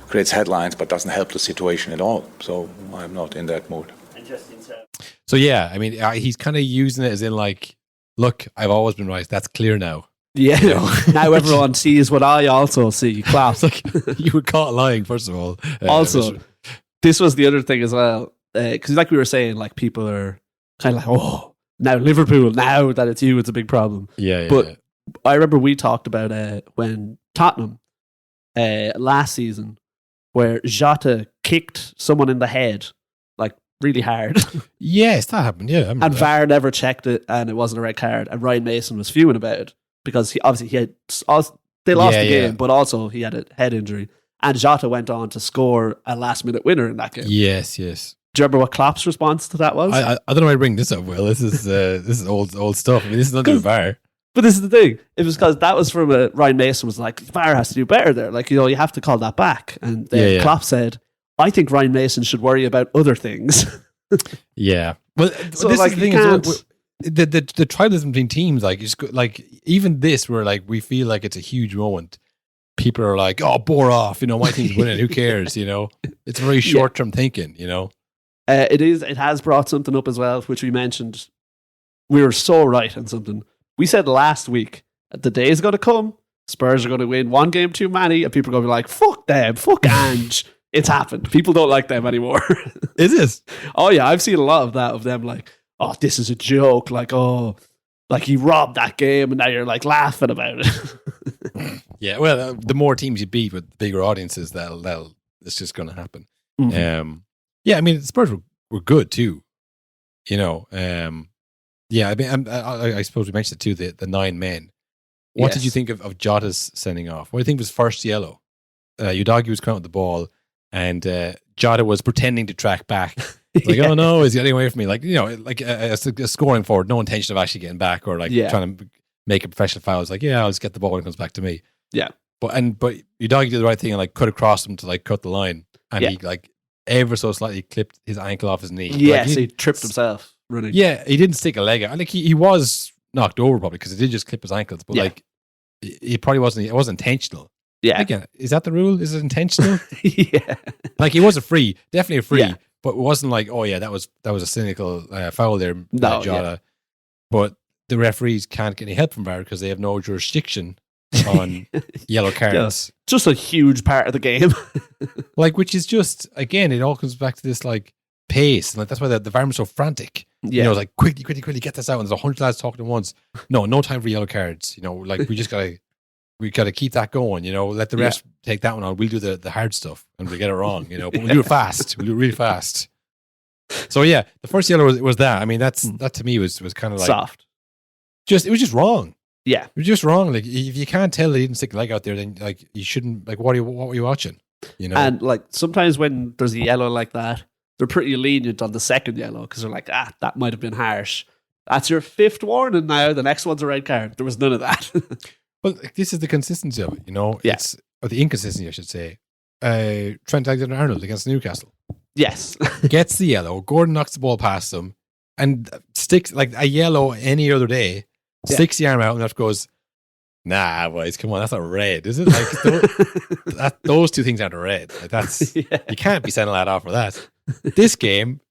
creates headlines, but doesn't help the situation at all. So I'm not in that mood. So yeah, I mean, he's kind of using it as in like, look, I've always been right. That's clear now. Yeah, now everyone sees what I also see. Class. Like, you were caught lying, first of all. Also, this was the other thing as well, because like we were saying, like people are kind of like, oh, now Liverpool, now that it's you, it's a big problem. Yeah. But I remember we talked about when Tottenham last season, where Jota kicked someone in the head, like really hard. Yes, that happened. Yeah, and VAR never checked it, and it wasn't a red card. And Ryan Mason was fuming about it because they lost the game, but also he had a head injury. And Jota went on to score a last-minute winner in that game. Yes. Do you remember what Klopp's response to that was? I don't know why I bring this up, Will. This is old stuff. I mean, this is under the VAR. But this is the thing. It was because that was from Ryan Mason was like, VAR has to do better there. Like, you have to call that back. And then Klopp said, I think Ryan Mason should worry about other things. Yeah. Well, so this like, is the thing is, the tribalism between teams, like, even this, where like we feel like it's a huge moment. People are like, oh, bore off. My team's winning. Who cares? It's very short-term thinking, It has brought something up as well, which we mentioned. We were so right on something. We said last week, the day is going to come, Spurs are going to win one game too many, and people are going to be like, fuck them, fuck Ange. It's happened. People don't like them anymore. Is it? Oh, yeah, I've seen a lot of that, of them like, oh, this is a joke. Like, oh, like he robbed that game, and now you're like laughing about it. Yeah, well, the more teams you beat with bigger audiences, it's just going to happen. Mm-hmm. Yeah, I mean, the Spurs were good too. Yeah, I mean, I suppose we mentioned it too, the 9 men. What did you think of Jota's sending off? What do you think was first yellow? Udogie was coming with the ball, and Jota was pretending to track back. Like, oh no, he's getting away from me. Like, like a scoring forward, no intention of actually getting back or like trying to make a professional foul. It's like, I'll just get the ball when it comes back to me. Yeah. But Udogie did the right thing and like cut across him to like cut the line. And he like ever so slightly clipped his ankle off his knee. Yes, he tripped himself running. Yeah, he didn't stick a leg out. Like he was knocked over probably because he did just clip his ankles. But like it probably wasn't. It wasn't intentional. Yeah. Again, is that the rule? Is it intentional? Yeah. Like it was definitely a free. Yeah. But it wasn't like, oh yeah, that was a cynical foul there, Jota. Yeah. But the referees can't get any help from VAR because they have no jurisdiction on yellow cards. Yeah. Just a huge part of the game. Like, which is just, again, it all comes back to this like pace. And like that's why the VAR is so frantic. Yeah. Like quickly get this out. And there's 100 lads talking at once. No time for yellow cards. Like we just gotta keep that going. Let the rest take that one on. We'll do the hard stuff and we'll get it wrong. But we'll do it fast. We'll do it really fast. So yeah, the first yellow was that. I mean, that to me was kind of like soft. It was just wrong. Yeah, it was just wrong. Like if you can't tell they didn't stick a leg out there, then like you shouldn't. Like what were you watching? And like sometimes when there's a yellow like that, they're pretty lenient on the second yellow because they're like, that might have been harsh. That's your 5th warning now. The next one's a red card. There was none of that. Well, this is the consistency of it, or the inconsistency, I should say. Trent Alexander-Arnold against Newcastle. Yes. Gets the yellow. Gordon knocks the ball past him and sticks, like a yellow any other day, sticks the arm out and that goes, nah, boys, come on, that's not red, is it? Like, those two things aren't red. Like, that's, you can't be sending that off for that. This game,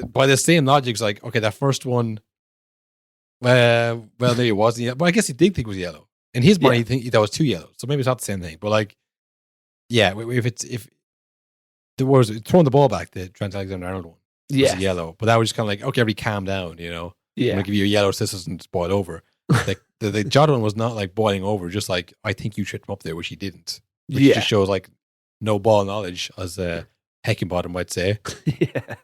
by the same logic, it's like, okay, that first one, well, maybe it wasn't yellow, but I guess he did think it was yellow. In his mind, he think that was 2 yellows, so maybe it's not the same thing. But like, if there was throwing the ball back, the Trent Alexander-Arnold one, Yeah. a yellow. But that was just kind of like, okay, everybody calm down, you know. I'm Yeah. gonna give you a yellow so this doesn't boil over. The Jota one was not like boiling over, just like I think you tripped him up there, which he didn't. Which just shows like no ball knowledge, as Heckingbottom might say. Yeah.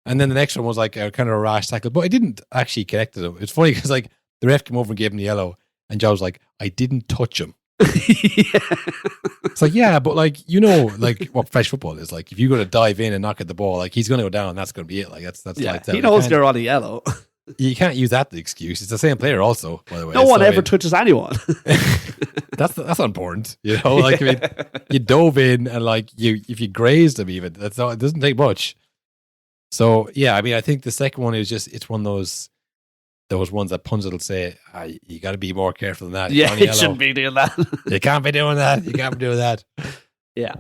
And then the next one was like a kind of a rash tackle, but I didn't actually connect to him. It's funny because like the ref came over and gave him the yellow, and Joe was like, I didn't touch him. It's like, yeah, but like, you know, like what professional football is like. If you're going to dive in and knock at the ball, like he's going to go down, that's going to be it. Like that's lights out. He knows they're on a yellow. You can't use that as the excuse. It's the same player, also. By the way, No one ever touches anyone. That's not important, you know. Like I mean, you dove in and like if you grazed him, even that's not. It doesn't take much. So yeah, I mean, I think the second one is just it's one of those ones that pundits will say, you got to be more careful than that. Yeah, you shouldn't be doing that. You can't be doing that. You can't be doing that. Yeah.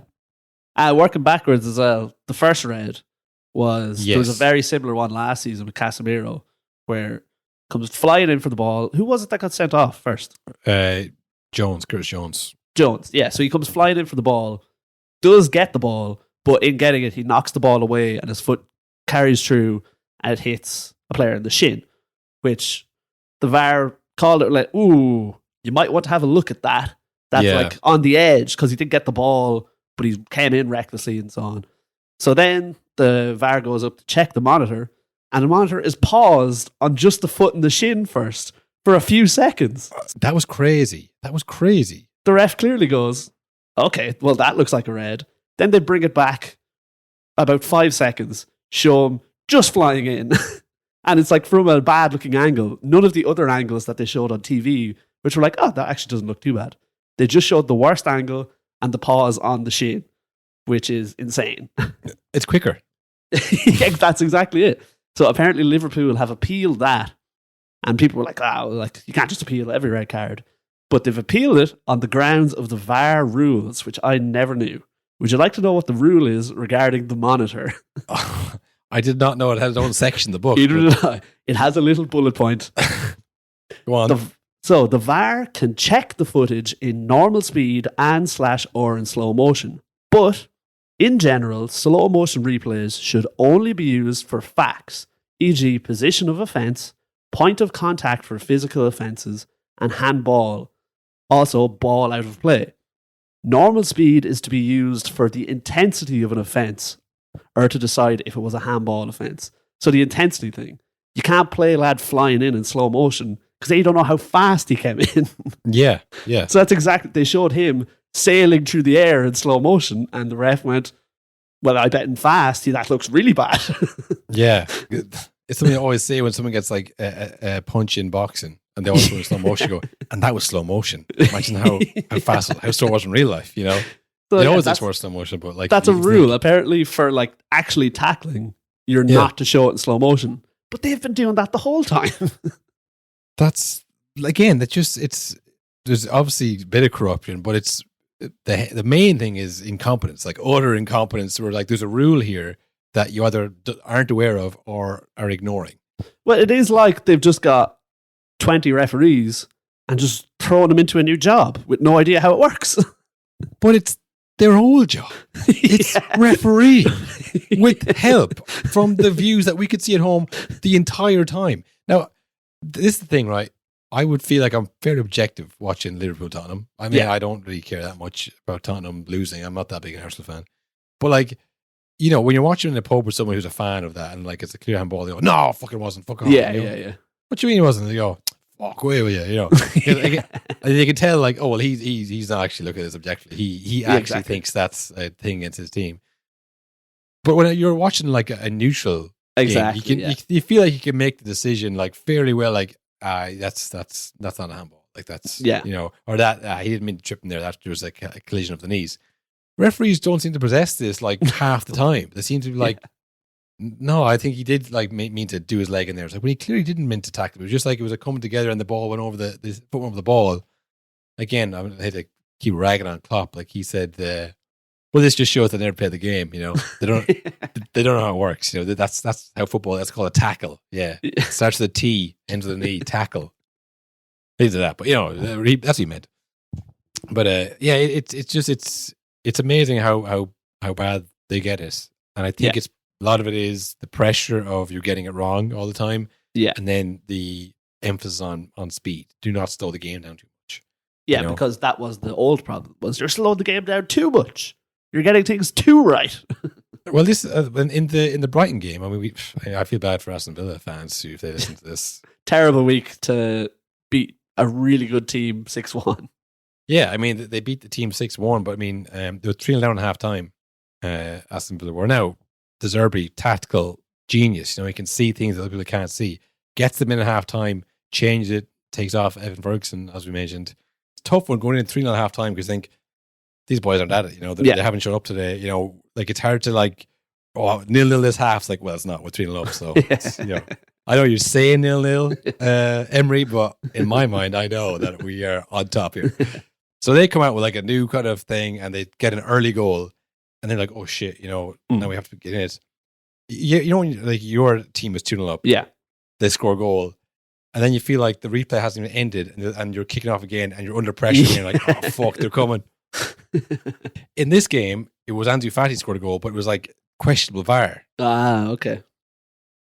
Working backwards as well, the first red was there was a very similar one last season with Casemiro, where comes flying in for the ball. Who was it that got sent off first? Curtis Jones. Yeah. So he comes flying in for the ball, does get the ball, but in getting it, he knocks the ball away and his foot carries through and it hits a player in the shin, which the VAR called it like, ooh, you might want to have a look at that. That's like on the edge because he didn't get the ball, but he came in recklessly and so on. So then the VAR goes up to check the monitor, and the monitor is paused on just the foot and the shin first for a few seconds. That was crazy. The ref clearly goes, okay, well, that looks like a red. Then they bring it back about 5 seconds, show him just flying in. And it's like from a bad looking angle. None of the other angles that they showed on TV, which were like, oh, that actually doesn't look too bad. They just showed the worst angle and the pause on the shin, which is insane. It's quicker. That's exactly it. So apparently Liverpool have appealed that. And people were like, oh, like you can't just appeal every red card. But they've appealed it on the grounds of the VAR rules, which I never knew. Would you like to know what the rule is regarding the monitor? I did not know it had its own section in the book. It has a little bullet point. Go on. So the VAR can check the footage in normal speed and /or in slow motion. But in general, slow motion replays should only be used for facts, e.g. position of offence, point of contact for physical offences, and handball, also ball out of play. Normal speed is to be used for the intensity of an offence, or to decide if it was a handball offence. So the intensity thing. You can't play a lad flying in slow motion because they don't know how fast he came in. Yeah. So that's exactly, they showed him sailing through the air in slow motion and the ref went, well, I bet in fast, that looks really bad. Yeah. It's something I always say when someone gets like a punch in boxing and they always go in slow motion, go, and that was slow motion. Imagine how fast, how slow it was in real life, you know? So, it always looks more slow motion, but like that's a rule. Apparently, for like actually tackling, you're not to show it in slow motion. But they've been doing that the whole time. That's again, there's obviously a bit of corruption, but it's the main thing is incompetence, like utter incompetence. Where like there's a rule here that you either aren't aware of or are ignoring. Well, it is like they've just got 20 referees and just throwing them into a new job with no idea how it works. But it's their whole job. It's referee with help from the views that we could see at home the entire time. Now, this is the thing, right? I would feel like I'm fairly objective watching Liverpool Tottenham. I mean, I don't really care that much about Tottenham losing. I'm not that big an Arsenal fan. But like, you know, when you're watching in a pub with someone who's a fan of that and like it's a clear handball, they go, no, fucking wasn't. Fuck off. Yeah. What do you mean it wasn't? They go, fuck away with you know. And you can tell like, oh well, he's not actually looking at this objectively. He actually thinks that's a thing against his team. But when you're watching like a neutral game, you feel like you can make the decision like fairly well. Like that's not a handball. Like that's you know, or that he didn't mean to trip in there. That there was like a collision of the knees. Referees don't seem to possess this like half the time. They seem to be like, no, I think he did like mean to do his leg in there. It's like, when he clearly didn't mean to tackle. It was just like it was a coming together and the ball went over the foot went over the ball. Again, I had to keep ragging on Klopp. Like he said, well, this just shows they never played the game. You know, they don't know how it works. You know, that's how football. That's called a tackle. Yeah, it starts with a T, ends with an E. Tackle. He did that, but you know, that's what he meant. But it's amazing how bad they get it, and I think it's A lot of it is the pressure of you getting it wrong all the time. Yeah. And then the emphasis on speed. Do not slow the game down too much. Yeah, because that was the old problem. Was you're slowing the game down too much. You're getting things too right. Well, this in the Brighton game. I mean, I feel bad for Aston Villa fans if they listen to this. Terrible week to beat a really good team 6-1. Yeah, I mean they beat the team 6-1, but I mean they were 3-0 down at half time. Aston Villa were now De Zerbi, tactical genius. You know, he can see things that other people can't see. Gets them in at half time, changes it, takes off Evan Ferguson, as we mentioned. It's a tough one going in 3-0 at half time because I think these boys aren't at it. You know, they haven't shown up today. You know, like it's hard to like, 0-0 this half. It's like, well, it's not. We're 3-0 up. So, it's, you know, I know you're saying 0-0, Emery, but in my mind, I know that we are on top here. So they come out with like a new kind of thing and they get an early goal and they're like, oh shit, you know, now we have to get in it. You know, when like your team is 2-0 up. Yeah. They score a goal. And then you feel like the replay hasn't even ended and you're kicking off again and you're under pressure and you're like, oh fuck, they're coming. In this game, it was Ansu Fati scored a goal, but it was like questionable VAR. Ah, okay.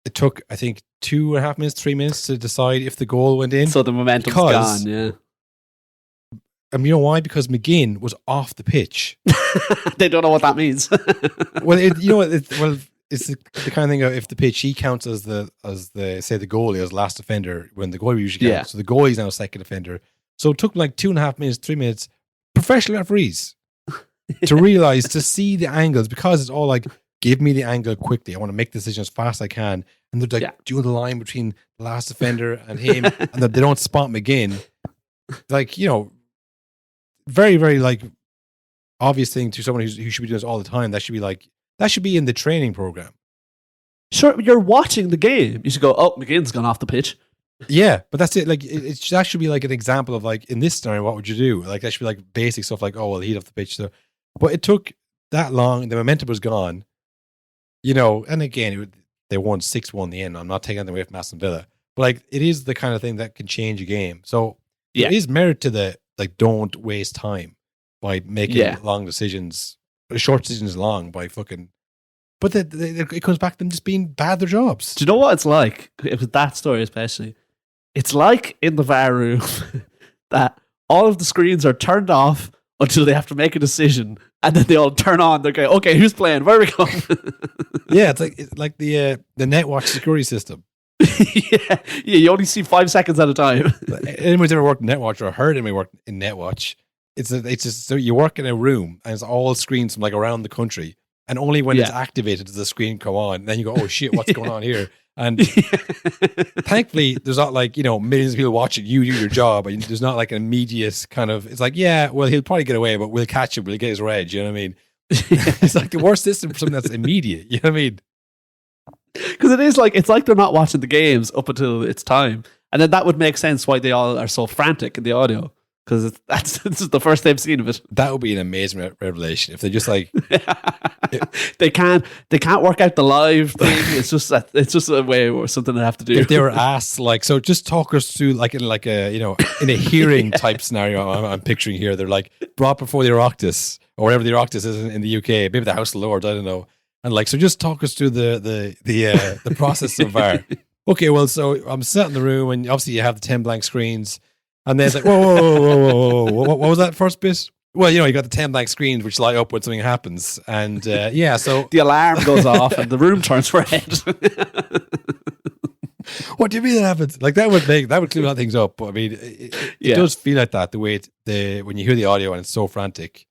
It took, I think, 2.5 minutes, 3 minutes to decide if the goal went in. So the momentum's gone, yeah. And you know why? Because McGinn was off the pitch. They don't know what that means. Well, it's the kind of thing of if the pitch, he counts as the say the goalie as last defender when the goalie usually counts. So the goalie's now second defender. So it took like 2.5 minutes, 3 minutes. Professional referees to realize, to see the angles, because it's all like, give me the angle quickly. I want to make the decision as fast as I can. And they're like doing the line between the last defender and him, and that they don't spot McGinn. Like, you know, very, very like obvious thing to someone who should be doing this all the time. That should be in the training program. Sure, you're watching the game. You should go, oh, McGinn's gone off the pitch. Yeah, but that's it. Like, that should be like an example of like, in this scenario, what would you do? Like, that should be like basic stuff like, oh, well, he'd off the pitch. So, but it took that long. The momentum was gone, you know. And again, they won 6-1 in the end. I'm not taking them away from Aston Villa, but like, it is the kind of thing that can change a game. So there is merit to the like, don't waste time by making long decisions, short decisions long by fucking. But it comes back to them just being bad at their jobs. Do you know what it's like? With that story especially, it's like in the VAR room that all of the screens are turned off until they have to make a decision, and then they all turn on. They're going, okay, who's playing? Where are we going? Yeah, it's like the NetWatch security system. yeah, you only see 5 seconds at a time. Anyone's ever worked in NetWatch or heard anyone work in NetWatch, it's just so you work in a room and it's all screens from like around the country. And only when it's activated does the screen come on. And then you go, oh shit, what's going on here? And thankfully, there's not like, you know, millions of people watching you do your job. And there's not like an immediate kind of, it's like, yeah, well, he'll probably get away, but we'll catch him. We'll get his red. You know what I mean? It's like the worst system for something that's immediate. You know what I mean? Because it is like, it's like they're not watching the games up until it's time. And then that would make sense why they all are so frantic in the audio. Because this is the first they've seen of it. That would be an amazing revelation if they just like they can't work out the live thing. It's just a way or something they have to do. If they were asked like, so just talk us through like in like a, you know, in a hearing type scenario. I'm picturing here. They're like brought before the Outisde or whatever the Outisde is in the UK, maybe the House of Lords. I don't know. And like, so just talk us through the process of VAR. Okay, well, so I'm sat in the room and obviously you have the 10 blank screens. And then it's like, whoa. What was that first bit? Well, you know, you got the 10 blank screens which light up when something happens. And so the alarm goes off and the room turns red. What do you mean that happens? Like that would clean a lot of things up. But I mean, it does feel like that the way when you hear the audio and it's so frantic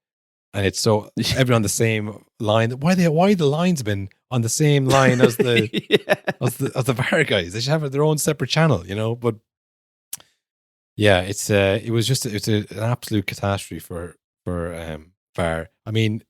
and it's so everyone on the same line. Why the lines been on the same line as the as the VAR guys? They should have their own separate channel, you know, but. Yeah, it's an absolute catastrophe for VAR. I mean,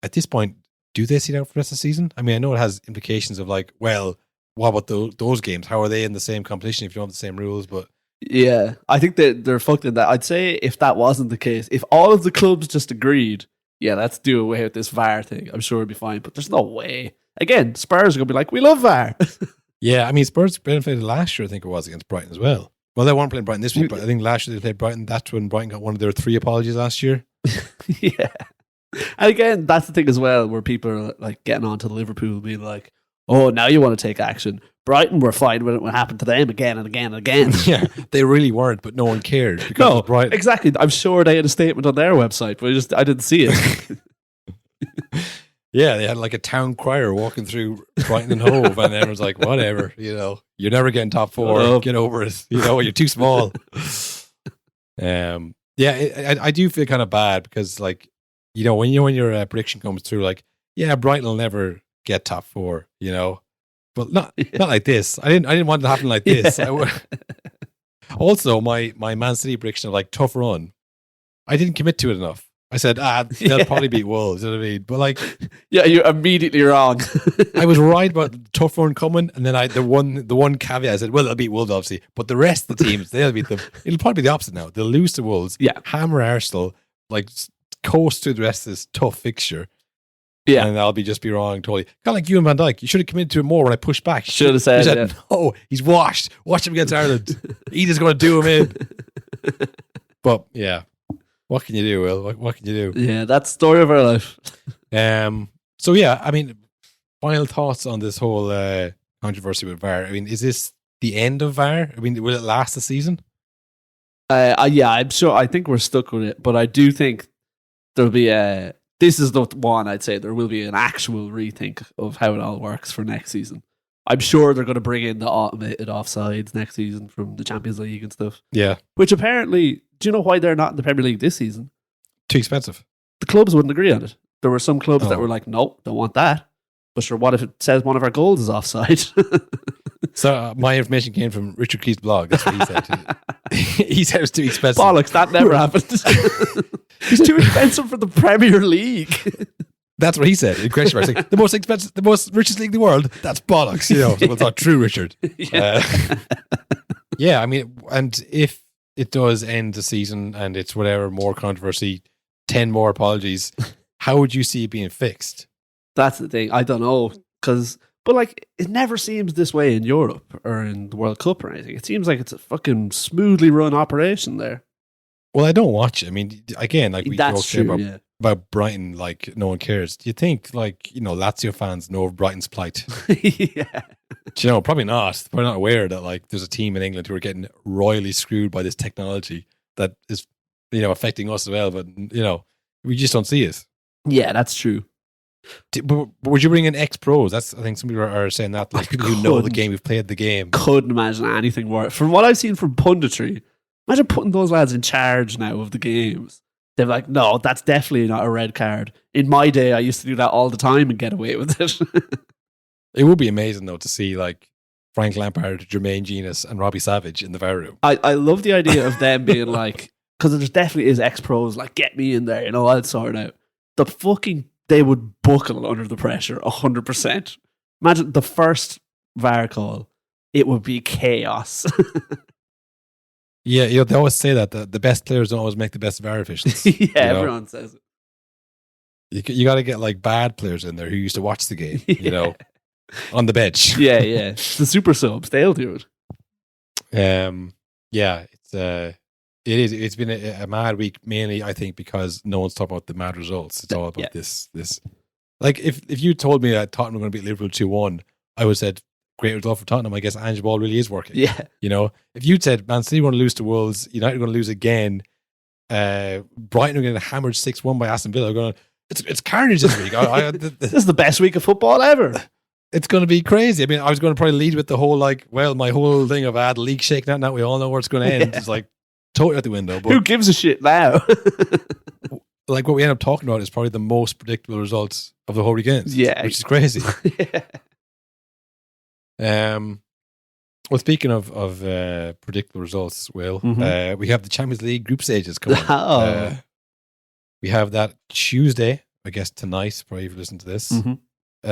at this point, do they see it out for the rest of the season? I mean, I know it has implications of like, well, what about those games? How are they in the same competition if you don't have the same rules? But yeah, I think they're fucked in that. I'd say if that wasn't the case, if all of the clubs just agreed, yeah, let's do away with this VAR thing, I'm sure it'd be fine. But there's no way. Again, Spurs are going to be like, we love VAR. Yeah, I mean, Spurs benefited last year, I think it was, against Brighton as well. Well, they weren't playing Brighton this week, but I think last year they played Brighton. That's when Brighton got one of their 3 apologies last year. Yeah. And again, that's the thing as well, where people are like getting onto Liverpool being like, Oh, now you want to take action. Brighton were fine when it happened to them again and again and again. Yeah, they really weren't, but no one cared. Because No, of Brighton. exactly. I'm sure they had a statement on their website, but I didn't see it. Yeah, they had like a town crier walking through Brighton and Hove, and everyone's like, whatever, you're never getting top 4. Get over it. You're too small. I do feel kind of bad because, like, when your prediction comes through, like, yeah, Brighton will never get top 4, but not like this. I didn't want it to happen like this. Yeah. Also, my Man City prediction of like tough run, I didn't commit to it enough. I said, they'll probably beat Wolves. You know what I mean? But like, yeah, you're immediately wrong. I was right about the tough run coming, and then the one caveat I said, well, they'll beat Wolves obviously, but the rest of the teams they'll beat them. It'll probably be the opposite now. They'll lose to Wolves. Yeah, hammer Arsenal, like coast through the rest of this tough fixture. Yeah, and I'll be wrong totally. Kind of like you and Van Dijk. You should have committed to it more when I pushed back. Should have said, no, he's washed. Watch him against Ireland. Edith's going to do him in. But yeah, what can you do, Will? What can you do? Yeah, that's the story of our life. So yeah, I mean, final thoughts on this whole controversy with VAR. I mean, is this the end of VAR? I mean, will it last the season? Yeah, I'm sure. I think we're stuck with it, but I do think there'll be this is the one I'd say there will be an actual rethink of how it all works for next season. I'm sure they're going to bring in the automated offsides next season from the Champions League and stuff. Yeah. Which apparently, do you know why they're not in the Premier League this season? Too expensive. The clubs wouldn't agree on it. There were some clubs that were like, nope, don't want that. But sure, what if it says one of our goals is offside? So my information came from Richard Keith's blog. That's what he said. He said it was too expensive. Bollocks, that never happened. It's too expensive for the Premier League. That's what he said in question marks. Like, the most expensive, the most richest league in the world. That's bollocks. So it's not true, Richard. Yeah, I mean, and if it does end the season and it's whatever more controversy, 10 more apologies, how would you see it being fixed? That's the thing. I don't know but like it never seems this way in Europe or in the World Cup or anything. It seems like it's a fucking smoothly run operation there. Well, I don't watch it. I mean, again, like we That's talked true, about Brighton, like no one cares. Do you think like, Lazio fans know of Brighton's plight? Yeah. Probably not. They're not aware that like there's a team in England who are getting royally screwed by this technology that is, affecting us as well. But, we just don't see it. Yeah, that's true. But would you bring in ex-pros? I think some people are saying that, like people who know the game, who've played the game. Couldn't imagine anything worse. From what I've seen from punditry, imagine putting those lads in charge now of the games. They're like, no, that's definitely not a red card. In my day, I used to do that all the time and get away with it. It would be amazing, though, to see like Frank Lampard, Jermaine Genius, and Robbie Savage in the VAR room. I love the idea of them being like, because there definitely is ex-pros, like, get me in there, I'll sort it out. They would buckle under the pressure 100%. Imagine the first VAR call, it would be chaos. Yeah, they always say that the best players don't always make the best VAR officials. Everyone says it. You got to get like bad players in there who used to watch the game, on the bench. Yeah. The super subs, they'll do it. Yeah, it is. It's been a mad week, mainly I think because no one's talking about the mad results. It's all about this. Like if you told me that Tottenham were going to beat Liverpool 2-1, I would have said great result for Tottenham. I guess Ange Ball really is working. Yeah. If you'd said Man City going to lose to Wolves, United are going to lose again, Brighton are going to get hammered 6-1 by Aston Villa, it's carnage this week. This is the best week of football ever. It's going to be crazy. I mean, I was going to probably lead with the whole my whole thing of the league shaking out now. We all know where it's going to end. It's like totally out the window. But who gives a shit now? Like what we end up talking about is probably the most predictable results of the whole weekend. Yeah, which is crazy. Well, speaking of predictable results, Will, we have the Champions League group stages coming. We have that Tuesday, I guess tonight, probably if you listen to this,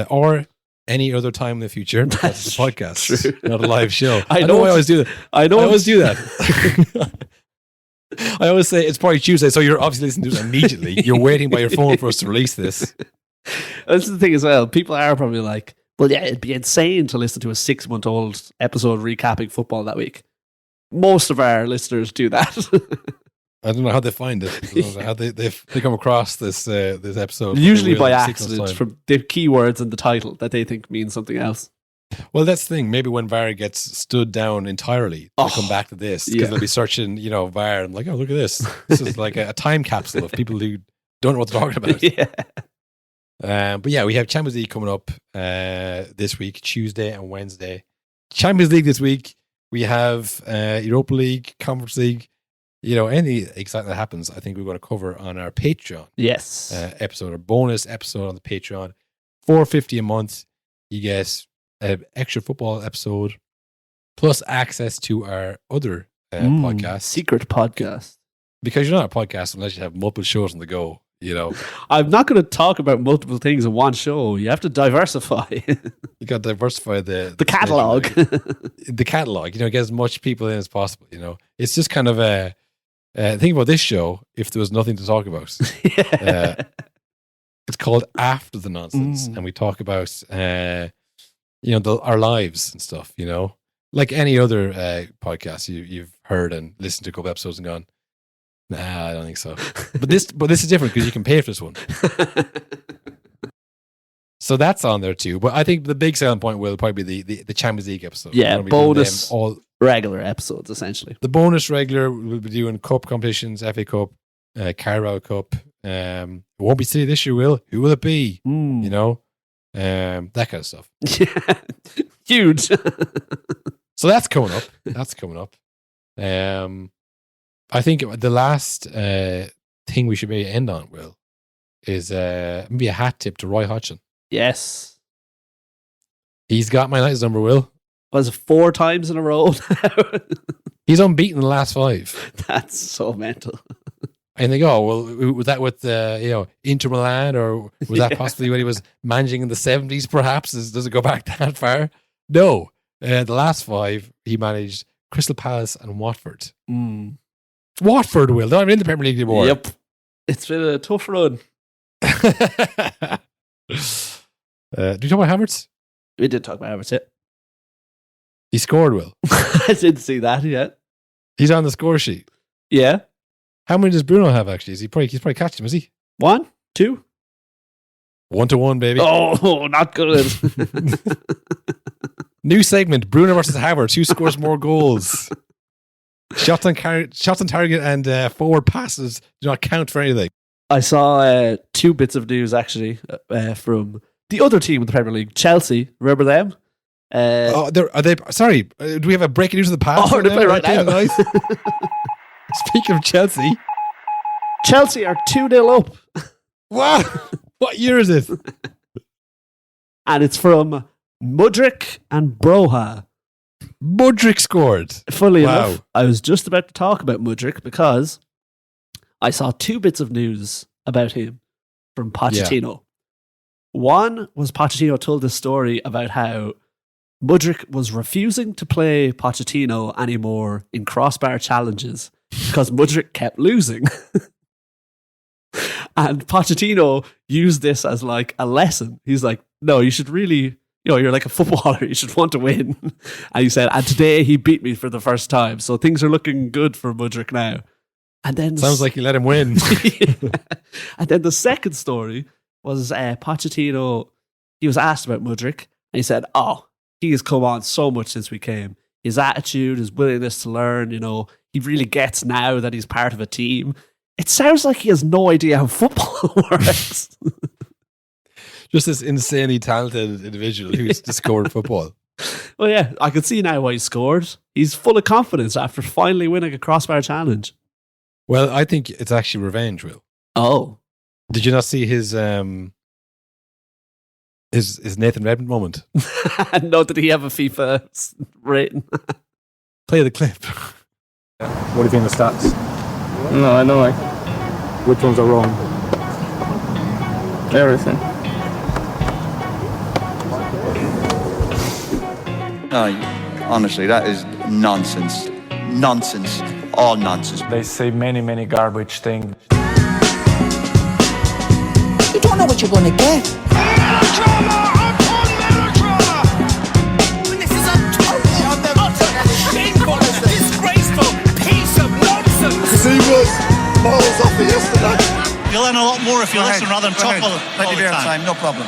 or any other time in the future, because it's a podcast, not a live show. I know I always do that. I always do that. I always say it's probably Tuesday, so you're obviously listening to it immediately. You're waiting by your phone for us to release this. That's the thing as well. People are probably like, well, yeah, it'd be insane to listen to a 6-month-old episode recapping football that week. Most of our listeners do that. I don't know how they find it. I don't know how they come across this episode. Usually by accident from the keywords in the title that they think means something else. Well, that's the thing. Maybe when VAR gets stood down entirely, they'll come back to this because they'll be searching, VAR and like, oh, look at this. This is like a time capsule of people who don't know what they're talking about. But yeah, we have Champions League coming up this week, Tuesday and Wednesday. Champions League this week. We have Europa League, Conference League. Any exciting that happens, I think we're going to cover on our Patreon. Yes. Episode, or bonus episode on the Patreon. $4.50 a month. You get an extra football episode, plus access to our other podcast. Secret podcast. Because you're not a podcast unless you have multiple shows on the go, I'm not going to talk about multiple things in one show. You have to diversify. You got to diversify the catalogue. The catalogue, get as much people in as possible, It's just kind of a... think about this show if there was nothing to talk about. It's called After the Nonsense, and we talk about our lives and stuff. Like any other podcast you've heard and listened to a couple episodes and gone, nah, I don't think so. But this is different because you can pay for this one. So that's on there too. But I think the big selling point will probably be the Champions League episode. Yeah, bonus regular episodes, essentially. The bonus regular, we'll be doing cup competitions, FA Cup, Carabao Cup. It won't be City this year, Will. Who will it be? That kind of stuff. Huge. So that's coming up. I think the last thing we should maybe end on, Will, is maybe a hat tip to Roy Hodgson. Yes. He's got my United's number, Will. Was 4 times in a row now? He's unbeaten in the last 5. That's so mental. And they go, well, was that with Inter Milan, or was that possibly when he was managing in the 70s? Perhaps does it go back that far? No, the last 5 he managed Crystal Palace and Watford. Watford, Will. They're not in the Premier League anymore. Yep, it's been a tough run. Do you talk about Havertz? We did talk about Havertz. Yeah. He scored, Will. I didn't see that yet. He's on the score sheet. Yeah. How many does Bruno have, actually? He's probably catching him, is he? 1, 2? 1-1, baby. Oh, not good. New segment, Bruno versus Havertz. Who scores more goals? Shots on target and forward passes do not count for anything. I saw 2 bits of news, actually, from the other team in the Premier League, Chelsea. Remember them? Are they? Sorry, do we have a breaking news of the past? Oh, they play right now. Speaking of Chelsea. Chelsea are 2-0 up. Wow. What year is it? And it's from Mudryk and Broha. Mudryk scored. Funnily enough, I was just about to talk about Mudryk because I saw 2 bits of news about him from Pochettino. One was Pochettino told this story about how Mudryk was refusing to play Pochettino anymore in crossbar challenges because Mudryk kept losing. And Pochettino used this as like a lesson. He's like, no, you should really, you're like a footballer. You should want to win. And he said, and today he beat me for the first time. So things are looking good for Mudryk now. And then sounds like you let him win. And then the second story was Pochettino. He was asked about Mudryk, and he said, "Oh, he has come on so much since we came. His attitude, his willingness to learn. He really gets now that he's part of a team. It sounds like he has no idea how football works." Just this insanely talented individual who's discovered football. Well, yeah, I can see now why he scored. He's full of confidence after finally winning a crossbar challenge. Well, I think it's actually revenge, Will. Oh. Did you not see his Nathan Redmond moment? No, did he have a FIFA rating? Play the clip. What do you think of the stats? No, I don't like. Which ones are wrong? Everything. No, honestly, that is nonsense. Nonsense. All nonsense. They say many garbage things. You don't know what you're going to get. Melodrama upon melodrama. This is a total, utter, shameful, disgraceful piece of nonsense. Because he was balls off it yesterday. You'll learn a lot more if you listen rather than talk all the Plenty of time. time, no problem.